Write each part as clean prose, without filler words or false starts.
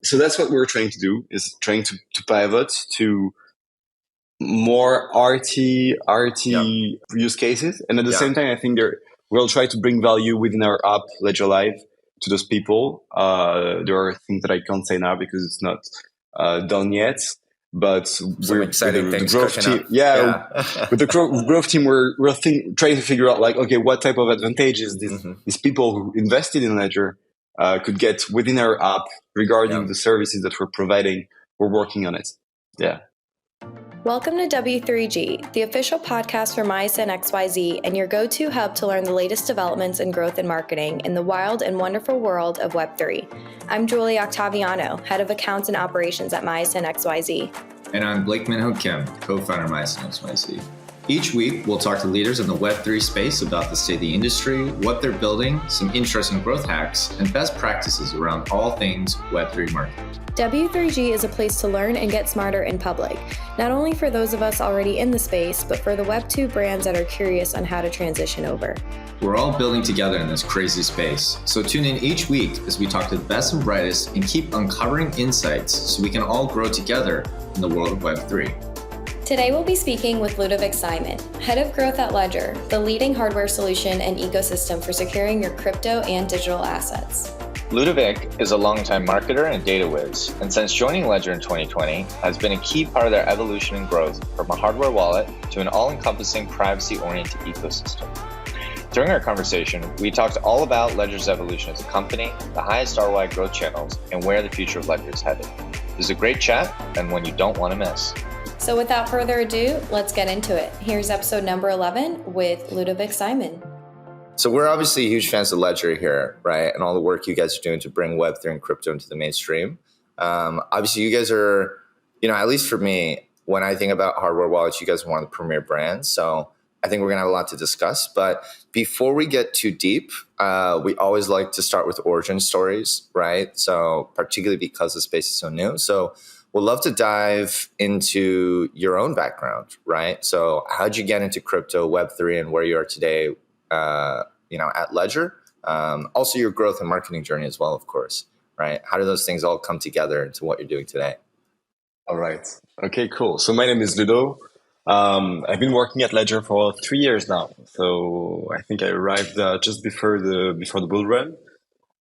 so that's what we're trying to do, is trying to pivot to more RT use cases. And at the same time, I think we'll try to bring value within our app, Ledger Live, to those people. There are things that I can't say now because it's not done yet. But we're exciting things. The growth team, with the growth team, we're trying to figure out, like, okay, what type of advantages these people who invested in Ledger could get within our app regarding the services that we're providing. We're working on it. Yeah. Welcome to W3G, the official podcast for MySN XYZ and your go-to hub to learn the latest developments in growth and marketing in the wild and wonderful world of Web3. I'm Julie Octaviano, Head of Accounts and Operations at MySN XYZ. And I'm Blake Minho Kim, co-founder of MySN XYZ. Each week, we'll talk to leaders in the Web3 space about the state of the industry, what they're building, some interesting growth hacks, and best practices around all things Web3 marketing. W3G is a place to learn and get smarter in public, not only for those of us already in the space, but for the Web2 brands that are curious on how to transition over. We're all building together in this crazy space, so tune in each week as we talk to the best and brightest and keep uncovering insights so we can all grow together in the world of Web3. Today we'll be speaking with Ludovic Simon, Head of Growth at Ledger, the leading hardware solution and ecosystem for securing your crypto and digital assets. Ludovic is a longtime marketer and data whiz, and since joining Ledger in 2020, has been a key part of their evolution and growth from a hardware wallet to an all-encompassing privacy-oriented ecosystem. During our conversation, we talked all about Ledger's evolution as a company, the highest ROI growth channels, and where the future of Ledger is headed. This is a great chat and one you don't want to miss. So without further ado, let's get into it. Here's episode number 11 with Ludovic Simon. So we're obviously huge fans of Ledger here, right? And all the work you guys are doing to bring Web3 and crypto into the mainstream. Obviously, you guys are, at least for me, when I think about hardware wallets, you guys are one of the premier brands. So I think we're going to have a lot to discuss. But before we get too deep, we always like to start with origin stories, right? So particularly because the space is so new. So we'd love to dive into your own background, right? So how'd you get into crypto, Web3, and where you are today, at Ledger? Also your growth and marketing journey as well, of course, right? How do those things all come together into what you're doing today? All right. Okay, cool. So my name is Ludo. I've been working at Ledger for 3 years now. So I think I arrived just before the bull run,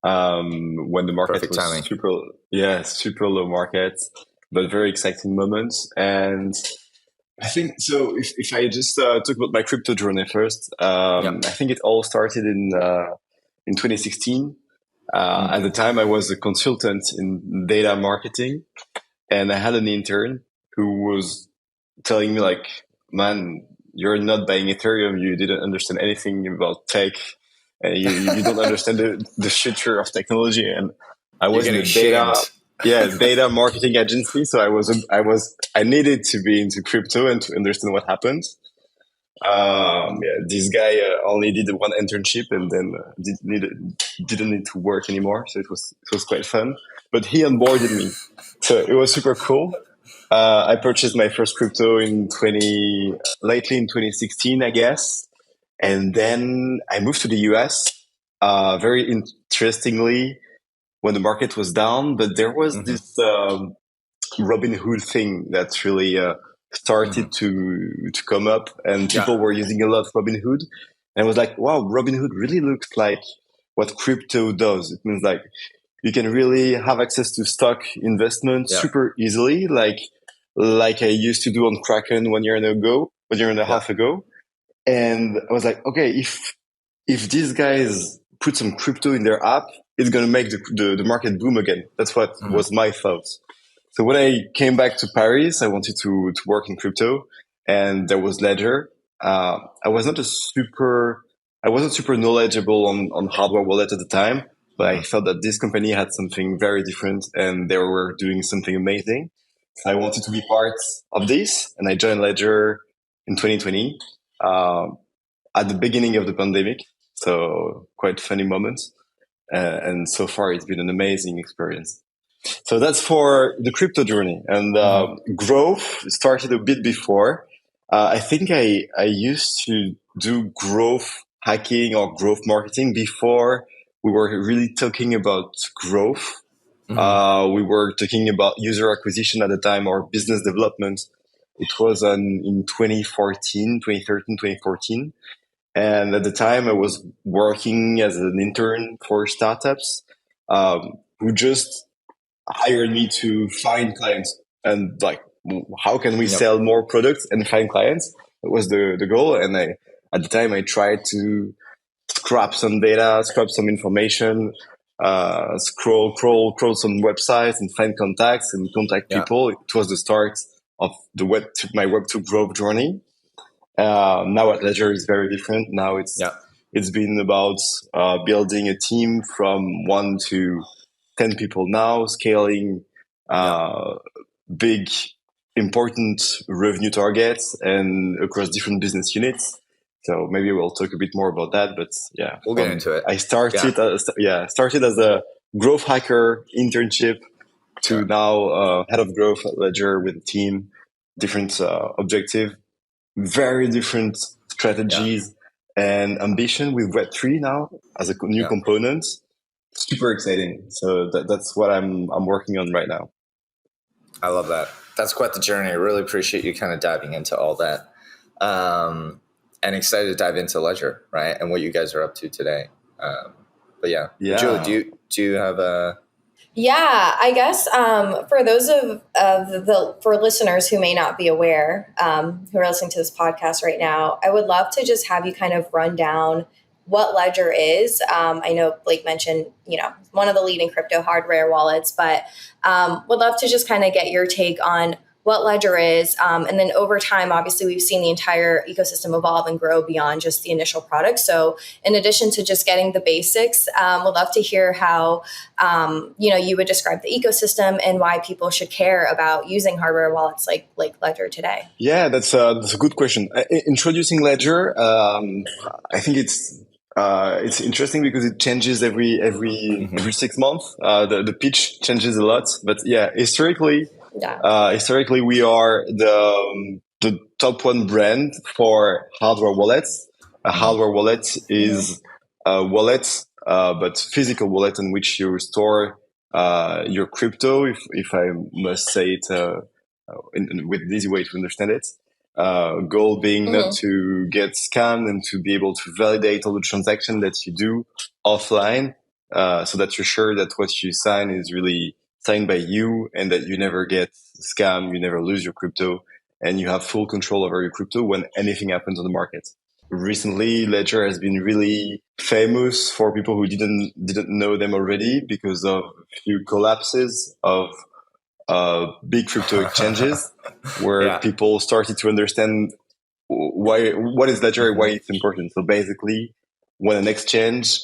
when the market Perfect was timing. super low market, but very exciting moments. And I think, so if I just talk about my crypto journey first, I think it all started in 2016. At the time, I was a consultant in data marketing, and I had an intern who was telling me, like, man, you're not buying Ethereum. You didn't understand anything about tech. You don't understand the future of technology. And I was in the data marketing agency. So I needed to be into crypto and to understand what happened. This guy only did one internship and then didn't need to work anymore. So it was quite fun, but he onboarded me. So it was super cool. I purchased my first crypto lately in 2016, I guess. And then I moved to the US, very interestingly, when the market was down, but there was this Robinhood thing that's really started to come up, and people were using a lot of Robinhood. And I was like, wow, Robinhood really looks like what crypto does. It means, like, you can really have access to stock investment super easily, like I used to do on Kraken 1 year and a half ago. And I was like, okay, if these guys put some crypto in their app, it's going to make the market boom again. That's what was my thought. So when I came back to Paris, I wanted to work in crypto, and there was Ledger. I wasn't super knowledgeable on hardware wallet at the time, but I felt that this company had something very different and they were doing something amazing. So I wanted to be part of this, and I joined Ledger in 2020 at the beginning of the pandemic. So quite funny moments. And so far, it's been an amazing experience. So that's for the crypto journey. And growth started a bit before. I think I used to do growth hacking or growth marketing before we were really talking about growth. We were talking about user acquisition at the time or business development. It was in 2014, 2013, 2014. And at the time I was working as an intern for startups, who just hired me to find clients and like, how can we sell more products and find clients? That was the goal. And at the time I tried to scrap some data, scrap some information, crawl some websites and find contacts and contact people. It was the start of my Web2 growth journey. Now at Ledger is very different. Now it's been about building a team from 1 to 10 people now, scaling big, important revenue targets and across different business units. So maybe we'll talk a bit more about that, but yeah, we'll get into it. I started as a growth hacker internship to now head of growth at Ledger with a team, different objective, very different strategies and ambition with Web3 now as a new component. Super exciting. So that's what I'm working on right now. I love that. That's quite the journey. I really appreciate you kind of diving into all that. And excited to dive into Ledger, right? And what you guys are up to today. But Julie, do you have a... Yeah, I guess for those for listeners who may not be aware, who are listening to this podcast right now, I would love to just have you kind of run down what Ledger is. I know Blake mentioned, one of the leading crypto hardware wallets, but would love to just kind of get your take on what Ledger is. And then over time, obviously, we've seen the entire ecosystem evolve and grow beyond just the initial product. So in addition to just getting the basics, we'd love to hear how, you would describe the ecosystem and why people should care about using hardware wallets like Ledger today. Yeah, that's a good question. Introducing Ledger, I think it's interesting because it changes every 6 months. The pitch changes a lot, but historically we are the top one brand for hardware wallets. A hardware wallet is a wallet, but physical wallet in which you store your crypto. If I must say it with an easy way to understand it. Goal being not to get scammed and to be able to validate all the transactions that you do offline, so that you're sure that what you sign is really signed by you and that you never get scammed, you never lose your crypto, and you have full control over your crypto when anything happens on the market. Recently, Ledger has been really famous for people who didn't know them already because of a few collapses of big crypto exchanges where people started to understand what is Ledger and why it's important. So basically, when an exchange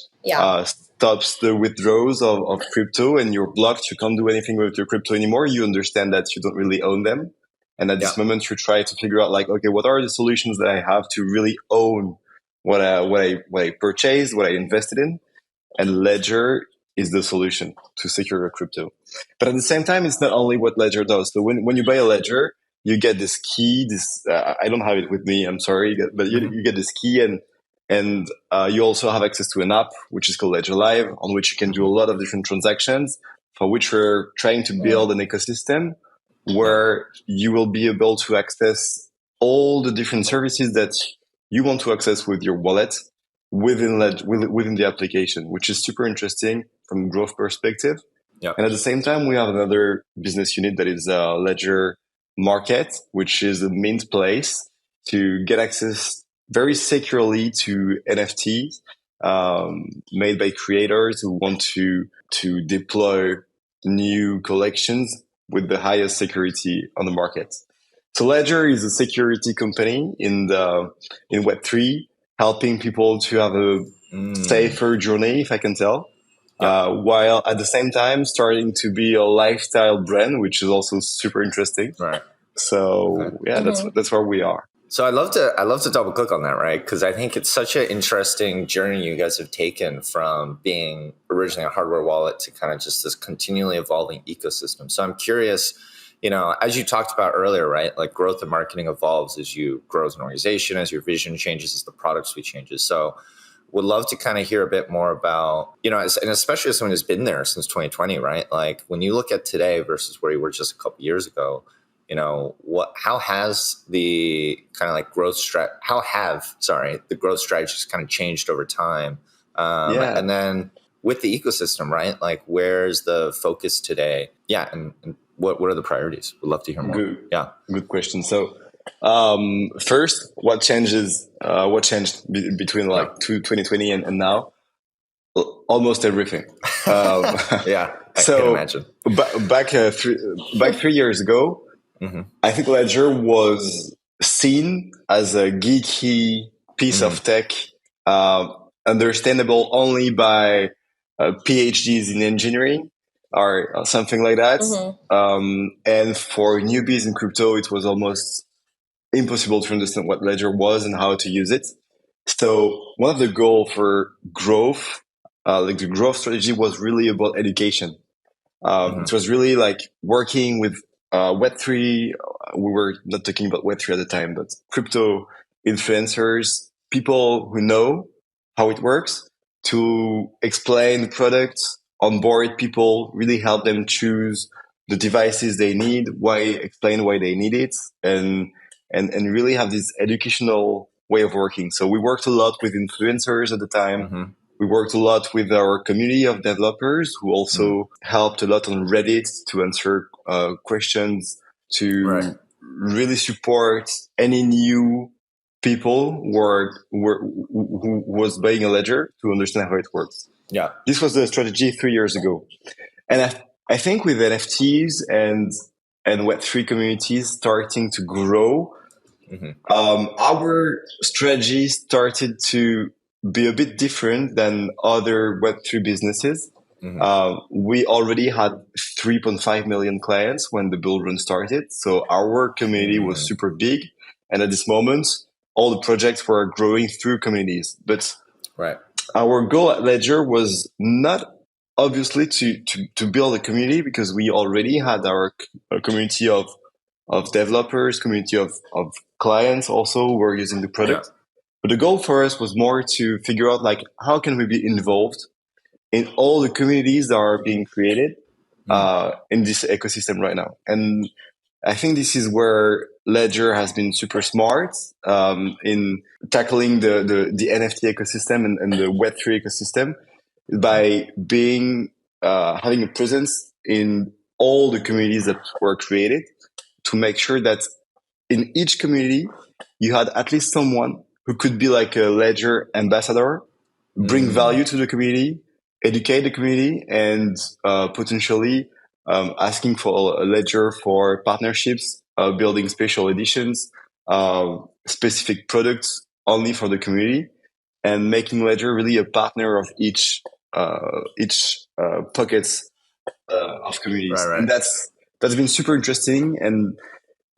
stops the withdrawals of crypto and you're blocked, you can't do anything with your crypto anymore, you understand that you don't really own them. And at this moment, you try to figure out okay, what are the solutions that I have to really own what I purchased, what I invested in? And Ledger is the solution to secure your crypto. But at the same time, it's not only what Ledger does. So when you buy a Ledger, you get this key. I don't have it with me. I'm sorry, but you get this key, and you also have access to an app which is called Ledger Live, on which you can do a lot of different transactions. For which we're trying to build an ecosystem where you will be able to access all the different services that you want to access with your wallet within the application, which is super interesting from a growth perspective. And at the same time, we have another business unit that is Ledger Market, which is a mint place to get access very securely to NFTs made by creators who want to deploy new collections with the highest security on the market. So Ledger is a security company in Web3, helping people to have a safer journey, if I can tell, while at the same time starting to be a lifestyle brand, which is also super interesting. Right. So that's where we are. So I'd love to double click on that, right? Because I think it's such an interesting journey you guys have taken from being originally a hardware wallet to kind of just this continually evolving ecosystem. So I'm curious, as you talked about earlier, right? Like growth and marketing evolves as you grow as an organization, as your vision changes, as the product suite changes. So would love to kind of hear a bit more about, and especially as someone who's been there since 2020, right? Like when you look at today versus where you were just a couple years ago, how has the kind of like the growth strategies kind of changed over time? And then with the ecosystem, right? Like where's the focus today? Yeah. And what are the priorities? We'd love to hear more. Good question. So, first, what changed between 2020 and now? Almost everything. I can imagine. Back 3 years ago, I think Ledger was seen as a geeky piece of tech, understandable only by PhDs in engineering or something like that. And for newbies in crypto, it was almost impossible to understand what Ledger was and how to use it. So one of the goals for growth, like the growth strategy, was really about education. It was really like working with Web3. We were not talking about Web3 at the time, but crypto influencers, people who know how it works, to explain the product, onboard people, really help them choose the devices they need, explain why they need it, and really have this educational way of working. So we worked a lot with influencers at the time. We worked a lot with our community of developers who also helped a lot on Reddit to answer questions, to really support any new people who was buying a ledger to understand how it works. Yeah, this was the strategy 3 years ago, and I think with NFTs and Web3 communities starting to grow, our strategy started to be a bit different than other Web3 businesses. We already had 3.5 million clients when the bull run started. So our community was super big. And at this moment, all the projects were growing through communities. But our goal at Ledger was not obviously to build a community, because we already had our community of developers, community of clients also who were using the product. But the goal for us was more to figure out like, how can we be involved in all the communities that are being created in this ecosystem right now. And I think this is where Ledger has been super smart in tackling the NFT ecosystem and the Web3 ecosystem by having a presence in all the communities that were created, to make sure that in each community you had at least someone who could be like a Ledger ambassador, bring value to the community, educate the community, and potentially asking for a Ledger for partnerships, building special editions, specific products only for the community, and making Ledger really a partner of each pockets of communities. And that's been super interesting. And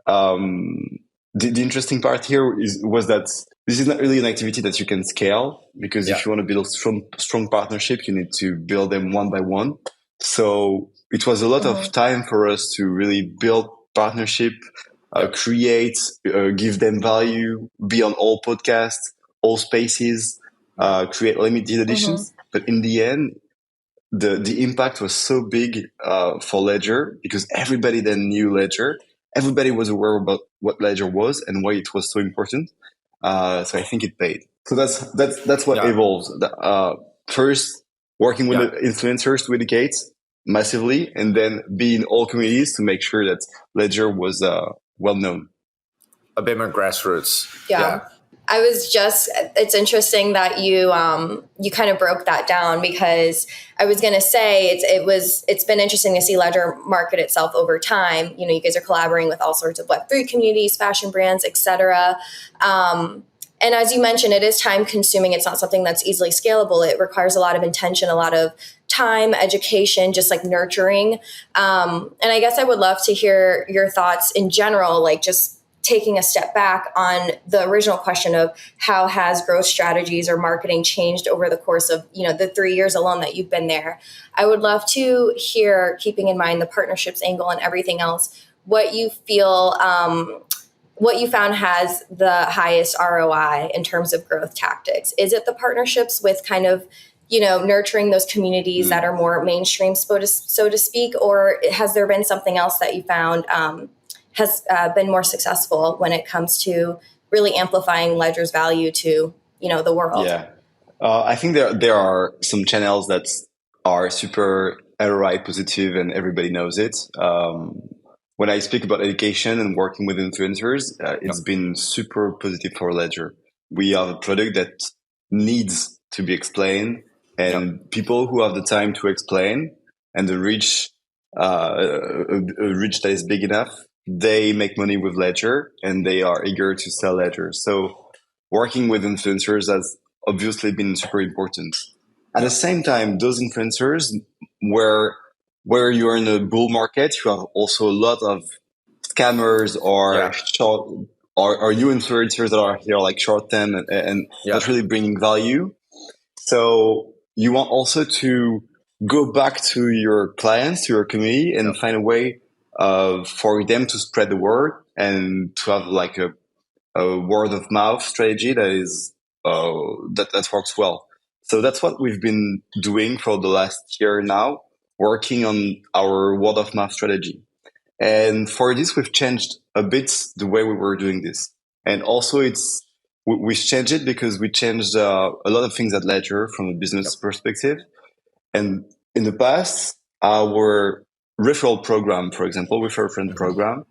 the interesting part here was that this is not really an activity that you can scale, because if you want to build strong partnership, you need to build them one by one. So it was a lot of time for us to really build partnership, create, give them value, be on all podcasts, all spaces, create limited editions. But in the end, the impact was so big for Ledger, because everybody then knew Ledger. Everybody was aware about what Ledger was and why it was so important. So I think it paid. So that's what evolves. First, working with the influencers to educate massively, and then be in all communities to make sure that Ledger was well known. A bit more grassroots. Yeah. It's interesting that you kind of broke that down, because I was going to say it's been interesting to see Ledger market itself over time. You know, you guys are collaborating with all sorts of Web3 communities, fashion brands, etc. And as you mentioned, it is time consuming. It's not something that's easily scalable. It requires a lot of intention, a lot of time, education, just like nurturing. And I guess I would love to hear your thoughts in general, like just taking a step back on the original question of how has growth strategies or marketing changed over the course of, the 3 years alone that you've been there. I would love to hear, keeping in mind the partnerships angle and everything else, what you feel what you found has the highest ROI in terms of growth tactics? Is it the partnerships with kind of, nurturing those communities that are more mainstream, so to speak, or has there been something else that you found has been more successful when it comes to really amplifying Ledger's value to, the world? Yeah. I think there are some channels that are super ROI positive and everybody knows it. When I speak about education and working with influencers, it's been super positive for Ledger. We have a product that needs to be explained, and people who have the time to explain and the reach, a reach that is big enough, they make money with Ledger and they are eager to sell Ledger. So working with influencers has obviously been super important. At the same time, those influencers, where you're in a bull market, you have also a lot of scammers or short or new influencers that are here like short term and not really bringing value. So you want also to go back to your clients, to your community, and find a way for them to spread the word and to have like a word of mouth strategy that is that works well. So that's what we've been doing for the last year now, working on our word of mouth strategy. And for this, we've changed a bit the way we were doing this. And also we changed it because we changed a lot of things at Ledger from a business perspective. And in the past, our referral program, for example, refer friend program,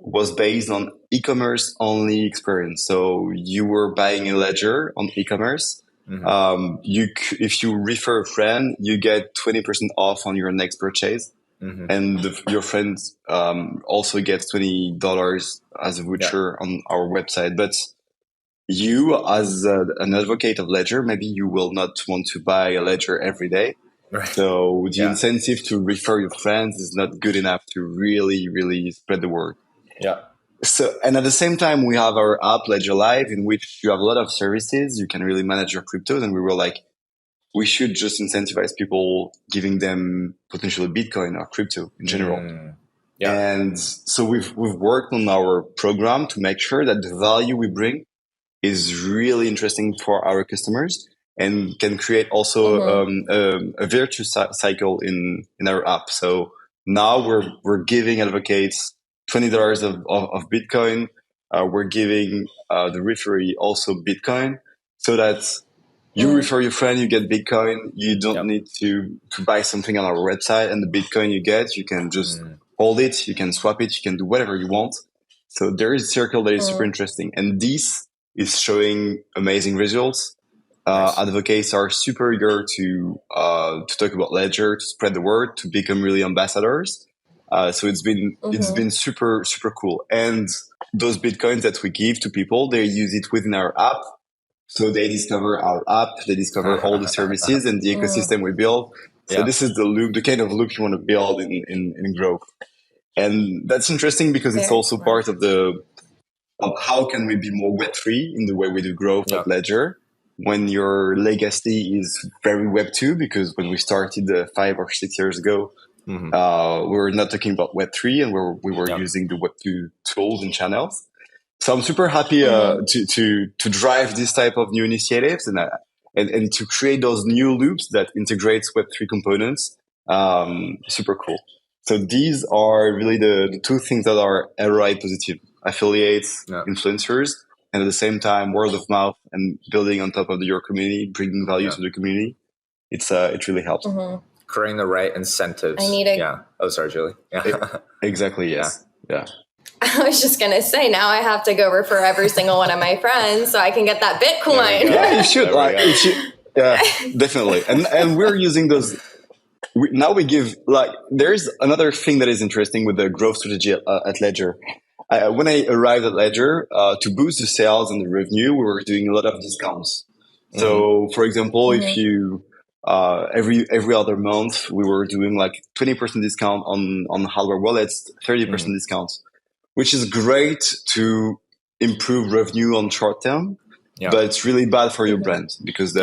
was based on e-commerce only experience. So you were buying a Ledger on e-commerce. If you refer a friend, you get 20% off on your next purchase. And your friend also gets $20 as a voucher on our website. But you, as an advocate of Ledger, maybe you will not want to buy a Ledger every day. Right. So the incentive to refer your friends is not good enough to really, really spread the word. Yeah. So, and at the same time, we have our app Ledger Live, in which you have a lot of services. You can really manage your cryptos. And we were like, we should just incentivize people, giving them potentially Bitcoin or crypto in general. And so we've worked on our program to make sure that the value we bring is really interesting for our customers and can create also a virtuous cycle in our app. So now we're giving advocates $20 of Bitcoin. We're giving the referee also Bitcoin, so that you refer your friend, you get Bitcoin. You don't need to buy something on our website, and the Bitcoin you get, you can just hold it, you can swap it, you can do whatever you want. So there is a circle that is super interesting, and this is showing amazing results. Advocates are super eager to talk about Ledger, to spread the word, to become really ambassadors. So it's been super, super cool. And those Bitcoins that we give to people, they use it within our app. So they discover our app, they discover all the services and the ecosystem we build. So this is the kind of loop you want to build in growth. And that's interesting because it's also part of how can we be more Web3 in the way we do growth at Ledger, when your legacy is very Web2, because when we started 5 or 6 years ago, we were not talking about Web3, and we were using the Web2 tools and channels. So I'm super happy to drive this type of new initiatives and to create those new loops that integrates Web3 components. Super cool. So these are really the two things that are ROI positive: affiliates, influencers, and at the same time word of mouth and building on top of your community, bringing value to the community. It really helps. Creating the right incentives. Oh, sorry, Julie. Exactly. Yes. Yeah. I was just going to say, now I have to go refer every single one of my friends so I can get that Bitcoin. Yeah, you should. Yeah, definitely. And we're using those. Now we give, there's another thing that is interesting with the growth strategy at Ledger. When I arrived at Ledger, to boost the sales and the revenue, we were doing a lot of discounts. So, for example, if you every other month, we were doing like 20% discount on hardware wallets, 30% discounts, which is great to improve revenue on short term, but it's really bad for your brand because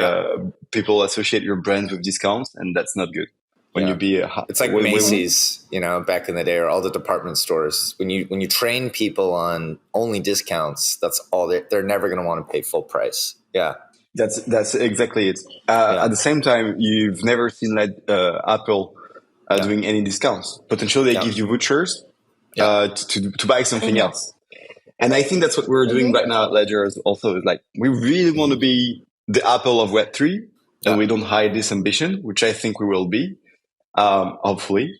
people associate your brand with discounts, and that's not good. when Yeah. you be It's like Macy's, back in the day, or all the department stores. When you train people on only discounts, that's all they're never going to want to pay full price. Yeah. That's exactly it. At the same time, you've never seen like Apple doing any discounts. Potentially, they give you vouchers to buy something else. And I think that's what we're doing right now at Ledger. Also, is like we really want to be the Apple of Web3, and we don't hide this ambition, which I think we will be, hopefully.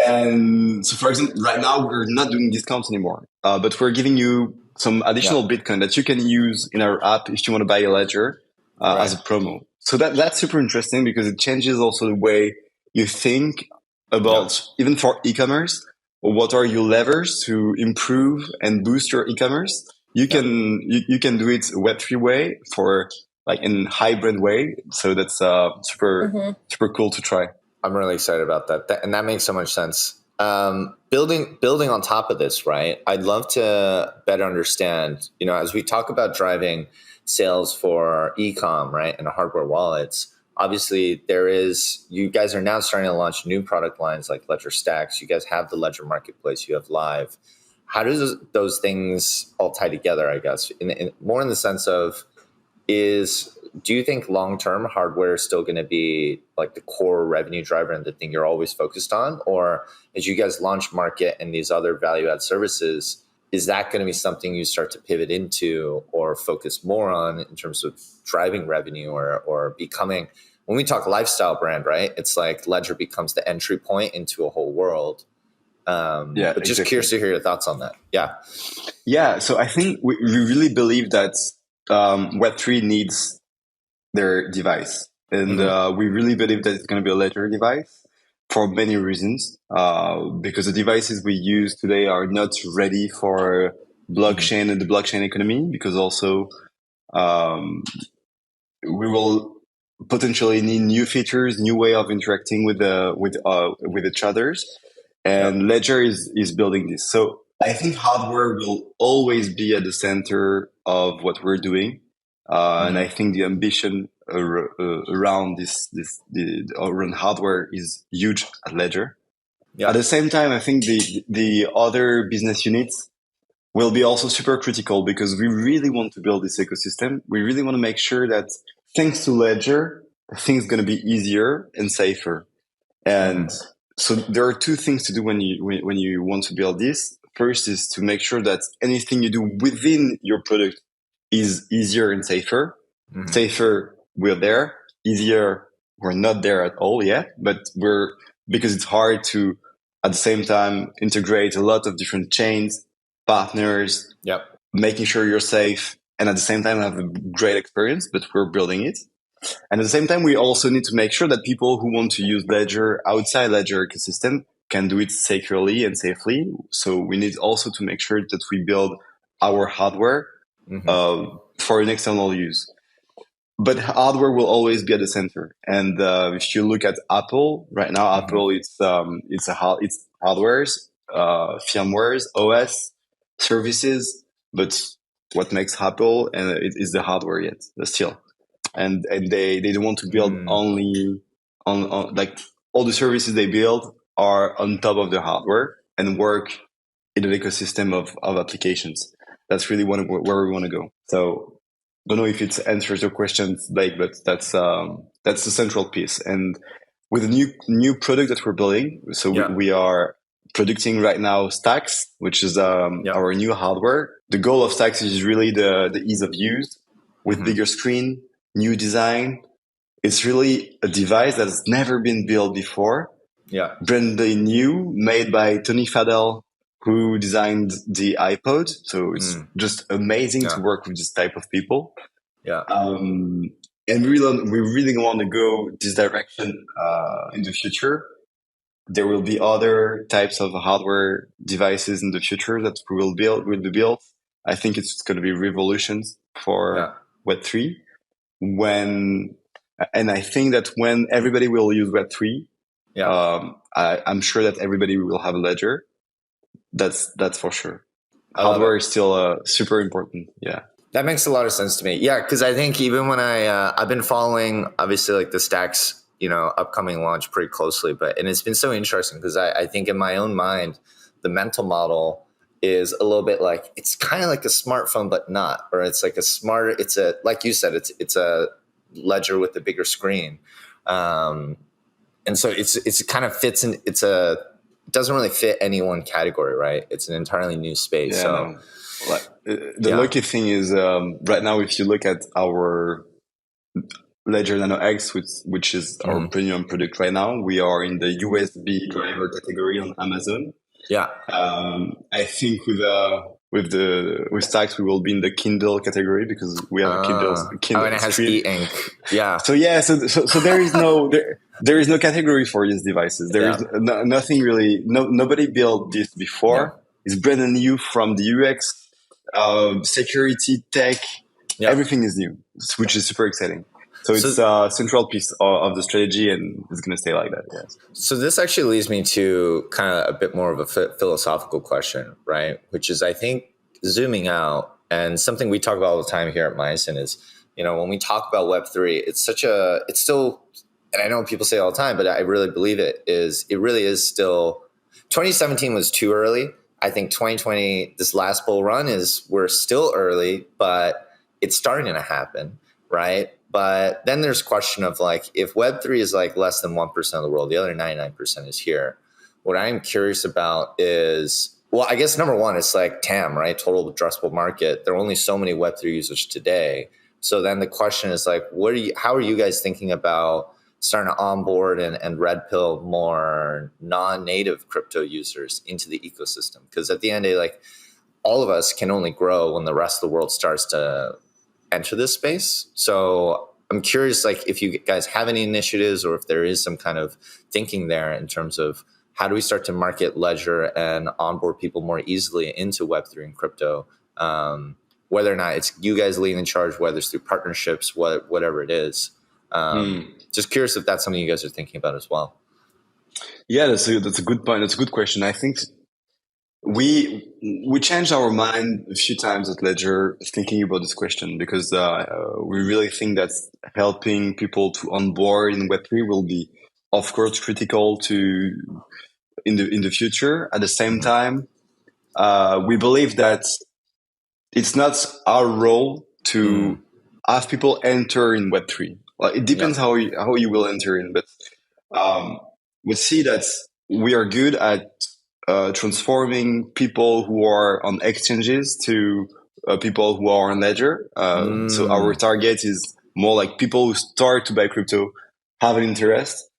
And so, for example, right now we're not doing discounts anymore, but we're giving you some additional Bitcoin that you can use in our app if you want to buy a ledger as a promo. So that's super interesting because it changes also the way you think about, even for e-commerce, what are your levers to improve and boost your e-commerce. You can you can do it Web3 way for like in hybrid way. So that's super cool to try. I'm really excited about that. And that makes so much sense. Building on top of this, right? I'd love to better understand, as we talk about driving sales for e-com, right, and hardware wallets, obviously you guys are now starting to launch new product lines like Ledger Stacks. You guys have the Ledger Marketplace, you have Live. How do those things all tie together, I guess? More in the sense of, do you think long-term hardware is still going to be like the core revenue driver and the thing you're always focused on? Or as you guys launch Market and these other value-add services, is that going to be something you start to pivot into or focus more on in terms of driving revenue or becoming, when we talk lifestyle brand, right? It's like Ledger becomes the entry point into a whole world. But just curious to hear your thoughts on that. Yeah. So I think we really believe that Web3 needs their device. And we really believe that it's going to be a Ledger device for many reasons. Because the devices we use today are not ready for blockchain and the blockchain economy, because also we will potentially need new features, new way of interacting with each others. And Ledger is building this. So I think hardware will always be at the center of what we're doing. And I think the ambition around around hardware is huge at Ledger. At the same time, I think the other business units will be also super critical because we really want to build this ecosystem. We really want to make sure that thanks to Ledger, things are going to be easier and safer. And so there are two things to do when you want to build this. First is to make sure that anything you do within your product is easier and safer. Safer, we're there. Easier, we're not there at all yet, but because it's hard to, at the same time, integrate a lot of different chains, partners, making sure you're safe, and at the same time have a great experience, but we're building it. And at the same time, we also need to make sure that people who want to use Ledger outside Ledger ecosystem can do it securely and safely. So we need also to make sure that we build our hardware for an external use. But hardware will always be at the center. And if you look at Apple right now, Apple it's hardwares, firmwares, OS, services. But what makes Apple and it is the hardware yet still. And they don't want to build only on like all the services they build are on top of the hardware and work in an ecosystem of applications. That's really where we want to go. So I don't know if it answers your questions, Blake, but that's the central piece. And with a new product that we're building, so we are producing right now Stacks, which is our new hardware. The goal of Stacks is really the ease of use with bigger screen, new design. It's really a device that has never been built before. Brand new, made by Tony Fadell, who designed the iPod. So it's just amazing to work with this type of people. And we really want to go this direction in the future. There will be other types of hardware devices in the future that will be built. I think it's going to be revolutions for Web3. And I think that when everybody will use Web3, I'm sure that everybody will have a ledger. That's for sure. Hardware is still super important. That makes a lot of sense to me. Because I think even when I've been following, obviously, like the Stacks upcoming launch pretty closely. And it's been so interesting because I think in my own mind, the mental model is a little bit like, it's kind of like a smartphone, but not, or it's like like you said, it's a ledger with a bigger screen. And so it's kind of fits in, it doesn't really fit any one category, right? It's an entirely new space. Yeah, so the lucky thing is right now, if you look at our Ledger Nano X, which is our premium product right now, we are in the USB driver category on Amazon. Yeah. I think with Stacks, we will be in the Kindle category because we have a Kindle and it has screen. e-ink. Yeah. So there is there is no category for these devices. There is nothing really. Nobody built this before. Yeah. It's brand new from the UX, security, tech. Yeah. Everything is new, which is super exciting. So it's a central piece of the strategy, and it's going to stay like that. Yes. So this actually leads me to kind of a bit more of a philosophical question, right? Which is, I think, zooming out, and something we talk about all the time here at Mycen is, when we talk about Web3, it's still, and I know people say it all the time, but I really believe it really is still, 2017 was too early. I think 2020, this last bull run we're still early, but it's starting to happen, right? But then there's question of like, if Web3 is like less than 1% of the world, the other 99% is here. What I'm curious about is, well, I guess number one, it's like TAM, right? Total addressable market. There are only so many Web3 users today. So then the question is like, how are you guys thinking about starting to onboard and red pill more non-native crypto users into the ecosystem? Because at the end of the day, like, all of us can only grow when the rest of the world starts to enter this space. So I'm curious, like, if you guys have any initiatives or if there is some kind of thinking there in terms of how do we start to market Ledger and onboard people more easily into Web3 and crypto, whether or not it's you guys leading in charge, whether it's through partnerships, whatever it is. Just curious if that's something you guys are thinking about as well. Yeah, that's a good point. That's a good question. I think we changed our mind a few times at Ledger thinking about this question because we really think that helping people to onboard in Web3 will be, of course, critical in the future. At the same time, we believe that it's not our role to have people enter in Web3. Well, it depends how you will enter in, but we see that we are good at transforming people who are on exchanges to people who are on Ledger. So our target is more like people who start to buy crypto, have an interest.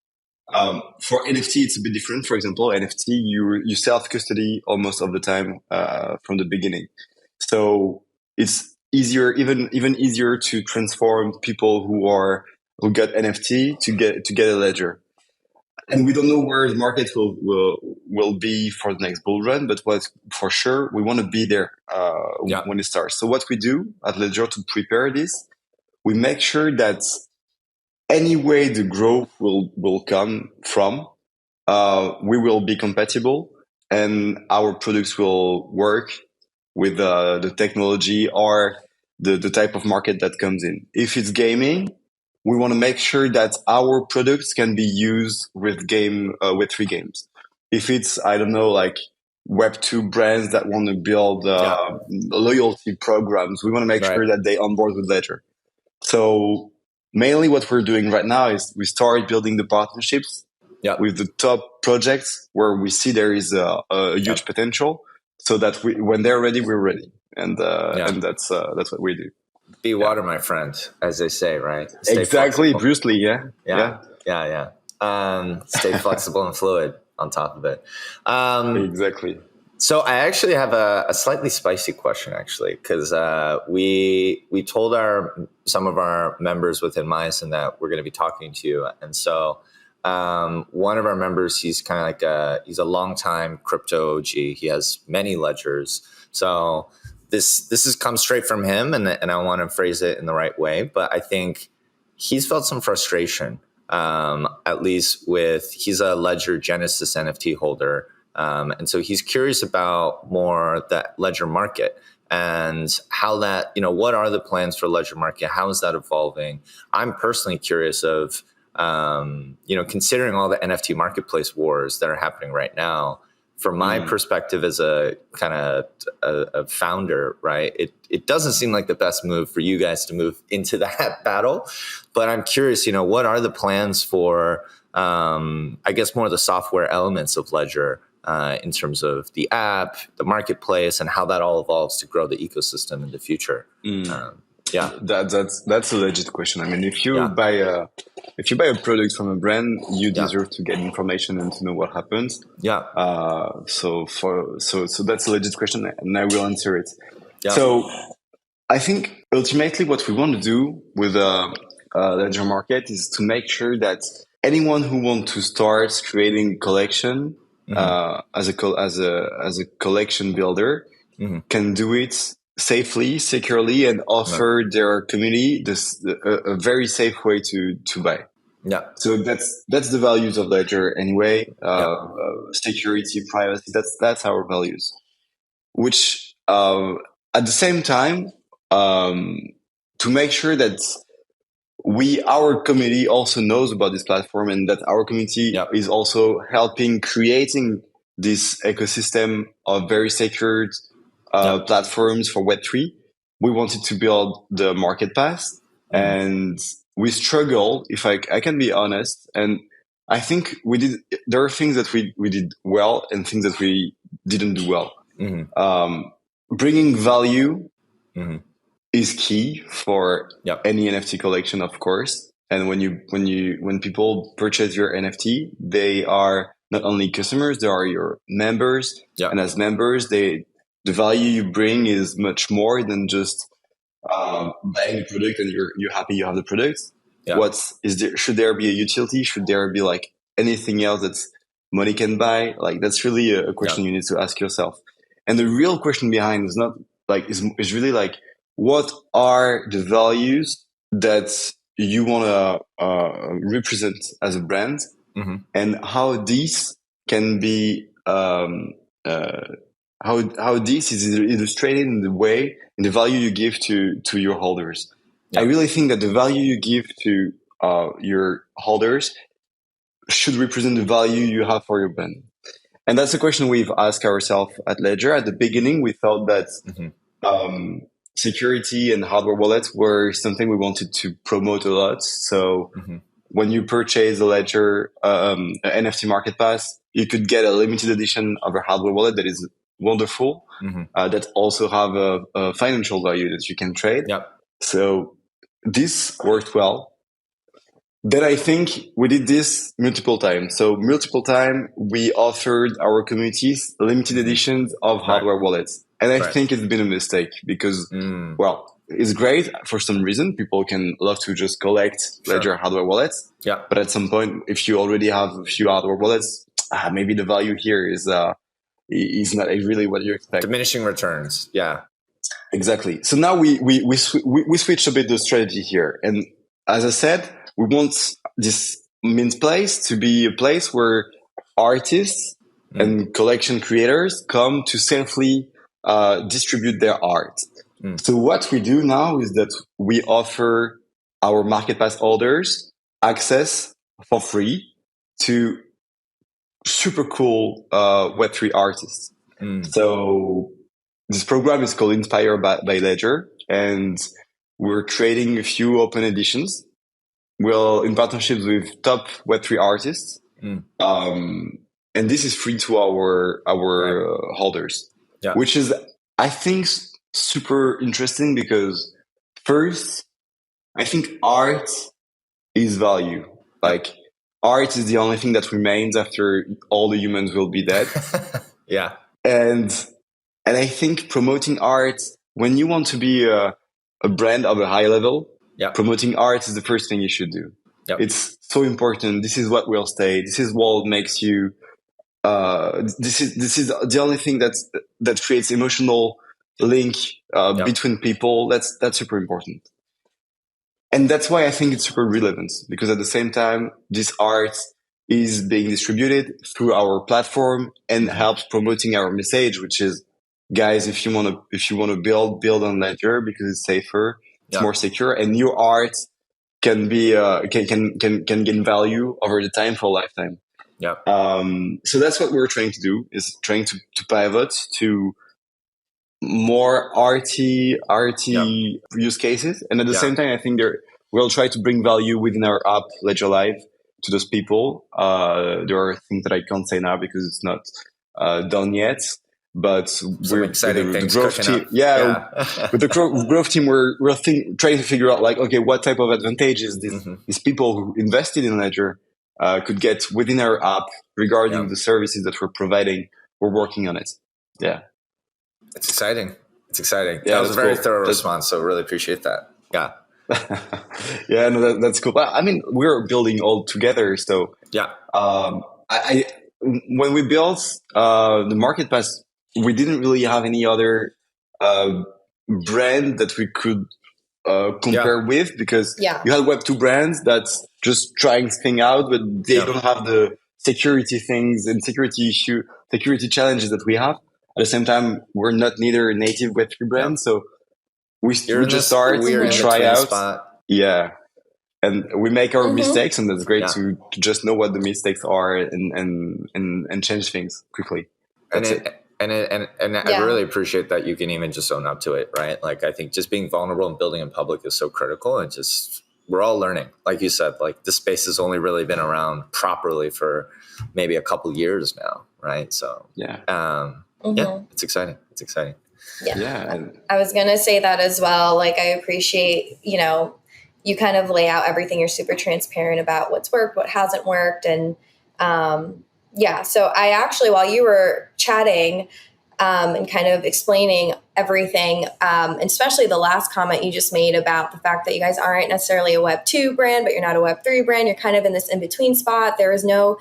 For NFT, it's a bit different. For example, NFT, you self-custody almost all the time from the beginning. So it's easier, even easier to transform people who got NFT to get a Ledger. And we don't know where the market will be for the next bull run, but what for sure we want to be there when it starts. So what we do at Ledger to prepare this, we make sure that any way the growth will come from, we will be compatible, and our products will work with the technology or the type of market that comes in. If it's gaming, we want to make sure that our products can be used with Web3 games. If it's, I don't know, like Web2 brands that want to build loyalty programs, we want to make sure that they onboard with Ledger. So mainly what we're doing right now is we start building the partnerships with the top projects where we see there is a huge potential, so that when they're ready, we're ready. And that's what we do. Be water, my friend, as they say, right? Stay exactly, flexible. Bruce Lee, Stay flexible and fluid on top of it. Exactly. So I actually have a slightly spicy question, actually, because we told some of our members within Mycen that we're going to be talking to you, and so one of our members, he's kind of like he's a longtime crypto OG. He has many ledgers, so. This has come straight from him, and I want to phrase it in the right way. But I think he's felt some frustration, at least he's a Ledger Genesis NFT holder. And so he's curious about more that Ledger market and how that, what are the plans for Ledger market? How is that evolving? I'm personally curious of considering all the NFT marketplace wars that are happening right now, from my perspective as a kind of a founder, right, it doesn't seem like the best move for you guys to move into that battle. But I'm curious, what are the plans for, I guess, more of the software elements of Ledger in terms of the app, the marketplace, and how that all evolves to grow the ecosystem in the future? Yeah, that's a legit question. I mean, if you buy a product from a brand, you deserve to get information and to know what happens. Yeah. So that's a legit question, and I will answer it. Yeah. So I think ultimately what we want to do with Ledger Market is to make sure that anyone who wants to start creating collection as a collection builder can do it safely, securely, and offer their community a very safe way to buy. Yeah. So that's the values of Ledger anyway. Security, privacy. That's our values. Which at the same time, to make sure that our community also knows about this platform and that our community is also helping creating this ecosystem of very secured platforms for Web3. We wanted to build the market pass, and we struggle, if I can be honest, and I think there are things that we did well and things that we didn't do well. Bringing value is key for any NFT collection, of course. And when people purchase your NFT, they are not only customers, they are your members. And as members, the value you bring is much more than just buying a product and you're happy you have the product. Should there be a utility? Should there be like anything else that money can buy? Like that's really a question you need to ask yourself. And the real question behind is not like is really like, what are the values that you want to represent as a brand, and how these can be how this is illustrated in the value you give to your holders. I really think that the value you give to your holders should represent the value you have for your brand. And that's a question we've asked ourselves at Ledger. At the beginning, we thought that security and hardware wallets were something we wanted to promote a lot. So when you purchase a Ledger NFT Market Pass, you could get a limited edition of a hardware wallet that is wonderful, that also have a financial value that you can trade. So this worked well. Then I think we did this multiple times. So multiple times we offered our communities limited editions of hardware wallets. And I think it's been a mistake because, well, it's great for some reason. People can love to just collect Ledger hardware wallets. But at some point, if you already have a few hardware wallets, maybe the value here is not really what you expect. Diminishing returns. Yeah. Exactly. So now we switch a bit the strategy here. And as I said, we want this mint place to be a place where artists and collection creators come to safely distribute their art. So what we do now is that we offer our Market Pass holders access for free to super cool Web3 artists. So this program is called Inspired by Ledger, and we're creating a few open editions. We're in partnerships with top Web3 artists, and this is free to our holders, which is, I think, super interesting because first, I think art is value. Like art is the only thing that remains after all the humans will be dead. And I think promoting art, when you want to be a brand of a high level, promoting art is the first thing you should do. It's so important. This is what will stay. This is what makes you. This is the only thing that creates emotional link between people. That's super important. And that's why I think it's super relevant, because at the same time, this art is being distributed through our platform and helps promoting our message, which is, guys, if you want to build on Ledger because it's safer, it's more secure, and your art can be can gain value over the time for a lifetime. Yeah. So that's what we're trying to do, is trying to pivot to more arty use cases, and at the same time, I think we'll try to bring value within our app Ledger Live to those people. There are things that I can't say now because it's not done yet. But Some exciting things the growth cooking team, up. with the growth team, we're trying to figure out, like, okay, what type of advantages these people who invested in Ledger could get within our app regarding the services that we're providing. We're working on it. Yeah. It's exciting. Yeah, that was a very cool. thorough response, so really appreciate that. Yeah. Yeah, no, that's cool. I mean, we're building all together. So Yeah. I when we built the market pass, we didn't really have any other brand that we could compare with, because you had Web2 brands that's just trying things out, but they don't have the security things and security challenges that we have. At the same time, we're not neither a native Web3 brand, so we just start, we try out, spot. and we make our mistakes, and that's great to just know what the mistakes are and change things quickly. That's it. And I really appreciate that you can even just own up to it, right? Like, I think just being vulnerable and building in public is so critical, and just we're all learning. Like you said, like the space has only really been around properly for maybe a couple years now, right? So yeah, it's exciting. It's exciting. Yeah. I was going to say that as well. Like, I appreciate, you kind of lay out everything. You're super transparent about what's worked, what hasn't worked. And so I actually, while you were chatting and kind of explaining everything, and especially the last comment you just made about the fact that you guys aren't necessarily a Web2 brand, but you're not a Web3 brand. You're kind of in this in-between spot. There is no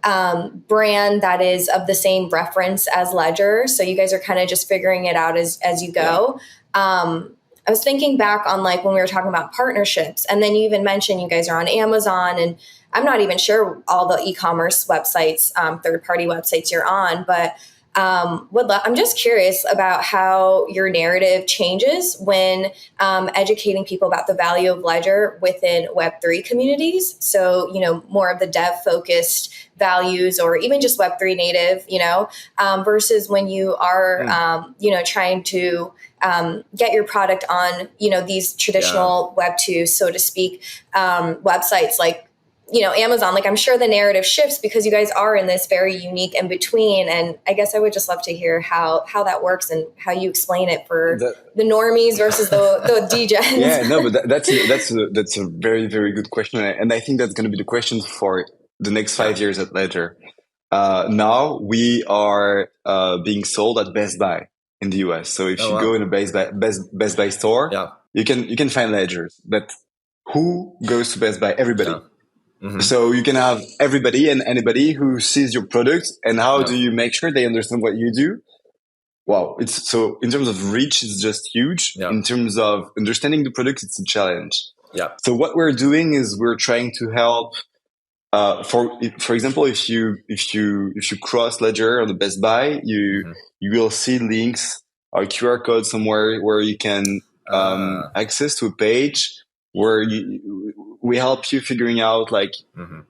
brand that is of the same reference as Ledger. So you guys are kind of just figuring it out as you go. I was thinking back on, like, when we were talking about partnerships, and then you even mentioned you guys are on Amazon, and I'm not even sure all the e-commerce websites, third-party websites you're on, but I'm just curious about how your narrative changes when educating people about the value of Ledger within Web3 communities. So, more of the dev-focused values, or even just Web3 native, versus when you are, trying to get your product on, these traditional Web2, so to speak, websites like, Amazon. Like, I'm sure the narrative shifts because you guys are in this very unique in between. And I guess I would just love to hear how that works and how you explain it for the normies versus the degens. Yeah, no, but that's a very, very good question. And I think that's going to be the question for the next 5 years at Ledger. Now we are being sold at Best Buy in the US. So if you go in a Best Buy store, you can find Ledgers. But who goes to Best Buy? Everybody. So you can have everybody and anybody who sees your product, and how do you make sure they understand what you do? Wow, so in terms of reach, it's just huge. In terms of understanding the product, it's a challenge. So what we're doing is we're trying to help. For example, if you cross Ledger on the Best Buy, you will see links or QR code somewhere where you can access to a page where we help you figuring out, like,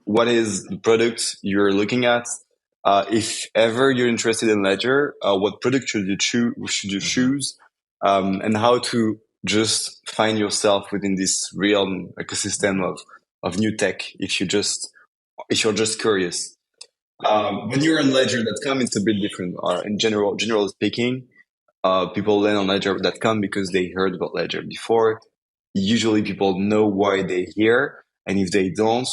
what is the product you're looking at. If ever you're interested in Ledger, what product should you choose, and how to just find yourself within this real ecosystem of new tech. If you're just curious, when you're on Ledger.com, it's a bit different. In general speaking, people land on Ledger.com because they heard about Ledger before. Usually people know why they're here, and if they don't,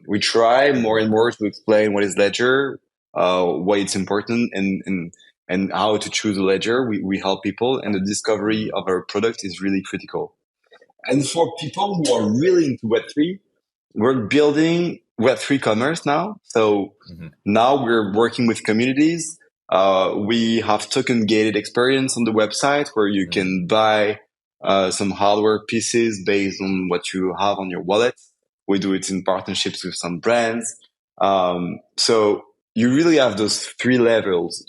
we try more and more to explain what is Ledger, why it's important, and how to choose a Ledger. We help people, and the discovery of our product is really critical. And for people who are really into Web3, we're building Web3 commerce now. So now we're working with communities. We have token gated experience on the website where you can buy some hardware pieces based on what you have on your wallet. We do it in partnerships with some brands. So you really have those three levels.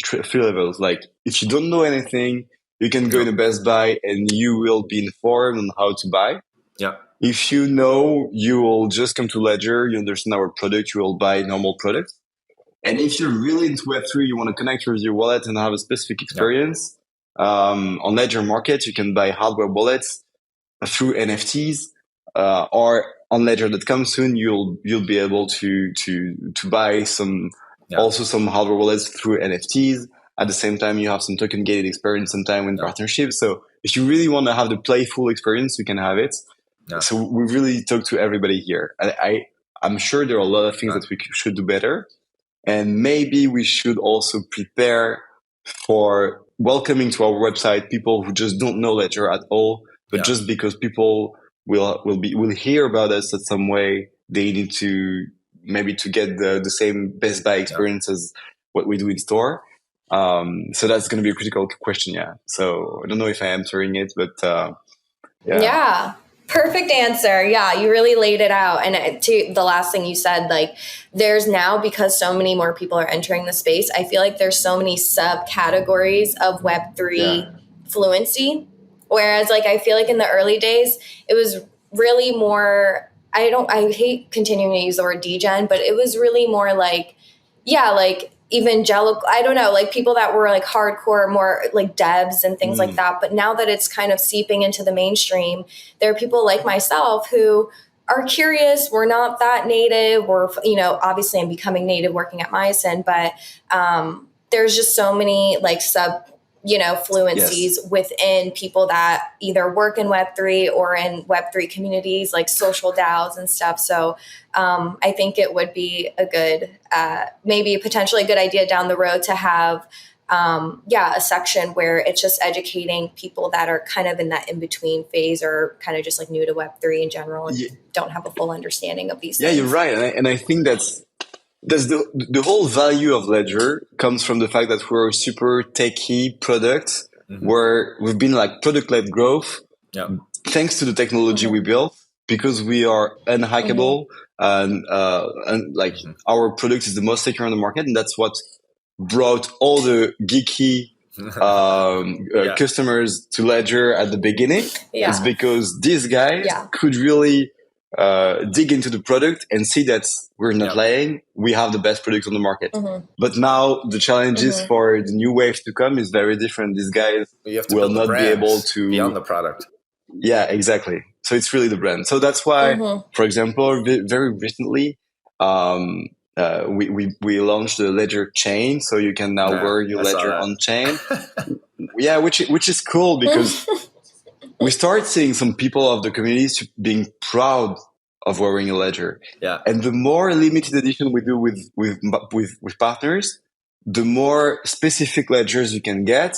Like, if you don't know anything, you can go in a Best Buy and you will be informed on how to buy. If you know, you will just come to Ledger, you understand our product, you will buy normal products. And if you're really into Web3, you want to connect with your wallet and have a specific experience, on Ledger Market, you can buy hardware wallets through NFTs, or on Ledger.com soon you'll be able to buy also some hardware wallets through NFTs. At the same time, you have some token gated experience sometime in partnerships. So if you really want to have the playful experience, you can have it. So we really talk to everybody here. I'm sure there are a lot of things that we should do better. And maybe we should also prepare for welcoming to our website people who just don't know Ledger at all, but just because people will hear about us in some way, they need to maybe to get the same Best Buy experience as what we do in store. So that's going to be a critical question. Yeah. So I don't know if I'm answering it, but yeah. Perfect answer. Yeah, you really laid it out. And to the last thing you said, like there's now, because so many more people are entering the space, I feel like there's so many subcategories of Web3 fluency. Whereas like, I feel like in the early days, it was really more, I hate continuing to use the word degen, but it was really more like, like evangelical, I don't know, like people that were like hardcore, more like devs and things like that. But now that it's kind of seeping into the mainstream, there are people like myself who are curious. We're not that native. We're, obviously I'm becoming native working at Myosin, but there's just so many like fluencies within people that either work in Web3 or in Web3 communities like social DAOs and stuff. So I think it would be a good, maybe potentially a good idea down the road to have, a section where it's just educating people that are kind of in that in-between phase or kind of just like new to Web3 in general and don't have a full understanding of these things. Yeah, you're right. And I think that's the whole value of Ledger comes from the fact that we're a super techy product where we've been like product-led growth thanks to the technology we built, because we are unhackable and like our product is the most secure on the market, and that's what brought all the geeky customers to Ledger at the beginning. It's because these guys could really dig into the product and see that we're not lying. We have the best product on the market. But now the challenges for the new wave to come is very different. These guys will not be able to beyond the product. Yeah, exactly. So it's really the brand. So that's why, for example, very recently, we launched the Ledger chain, so you can now wear your Ledger on chain. Which is cool because we start seeing some people of the communities being proud of wearing a Ledger. Yeah. And the more limited edition we do with partners, the more specific ledgers you can get.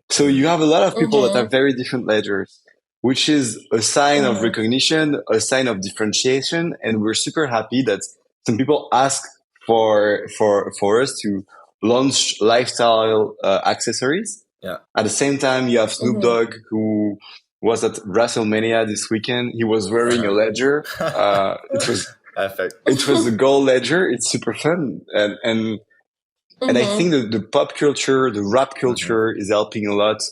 So you have a lot of people that have very different ledgers, which is a sign of recognition, a sign of differentiation. And we're super happy that some people ask for us to launch lifestyle accessories. Yeah. At the same time, you have Snoop Dogg, who was at WrestleMania this weekend. He was wearing a ledger. It was epic. It was the gold ledger. It's super fun, and I think the pop culture, the rap culture, is helping a lot.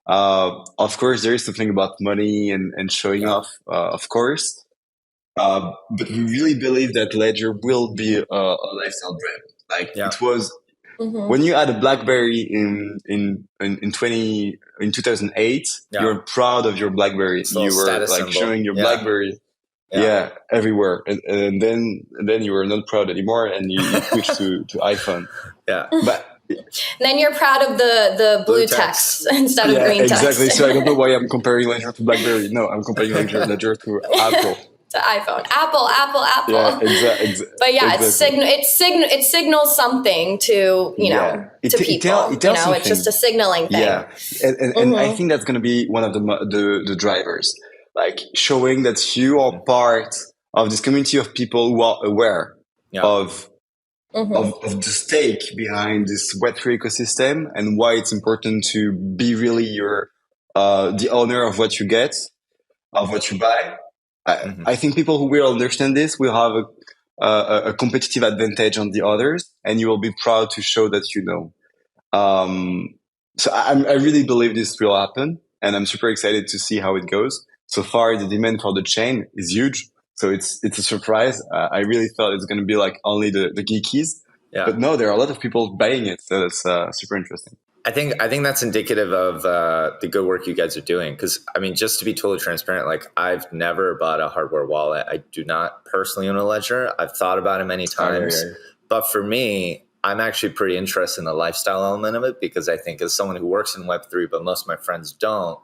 Of course, there is something about money and showing off, of course. But we really believe that Ledger will be a lifestyle brand. Like it was when you had a BlackBerry in 2008, you're proud of your BlackBerry. You were like symbol. Showing your BlackBerry, everywhere, and then you were not proud anymore, and you switched to iPhone. Yeah, but. Then you're proud of the blue text instead of green text. Exactly. So I don't know why I'm comparing Ledger to BlackBerry. No, I'm comparing Ledger to Apple. To iPhone. Apple. Yeah, exactly. But it signals something to, to people. It tells it's just a signaling thing. Yeah. And I think that's going to be one of the drivers, like showing that you are part of this community of people who are aware of the stake behind this Web3 ecosystem and why it's important to be really the owner of what you get, of what you buy. I think people who will understand this will have a competitive advantage on the others, and you will be proud to show that you know. So I really believe this will happen, and I'm super excited to see how it goes. so far the demand for the chain is huge. So it's a surprise. I really thought it's going to be like only the geekies, but no, there are a lot of people buying it. So it's super interesting. I think that's indicative of the good work you guys are doing. Because I mean, just to be totally transparent, like I've never bought a hardware wallet. I do not personally own a Ledger. I've thought about it many times, but for me, I'm actually pretty interested in the lifestyle element of it, because I think as someone who works in Web3, but most of my friends don't,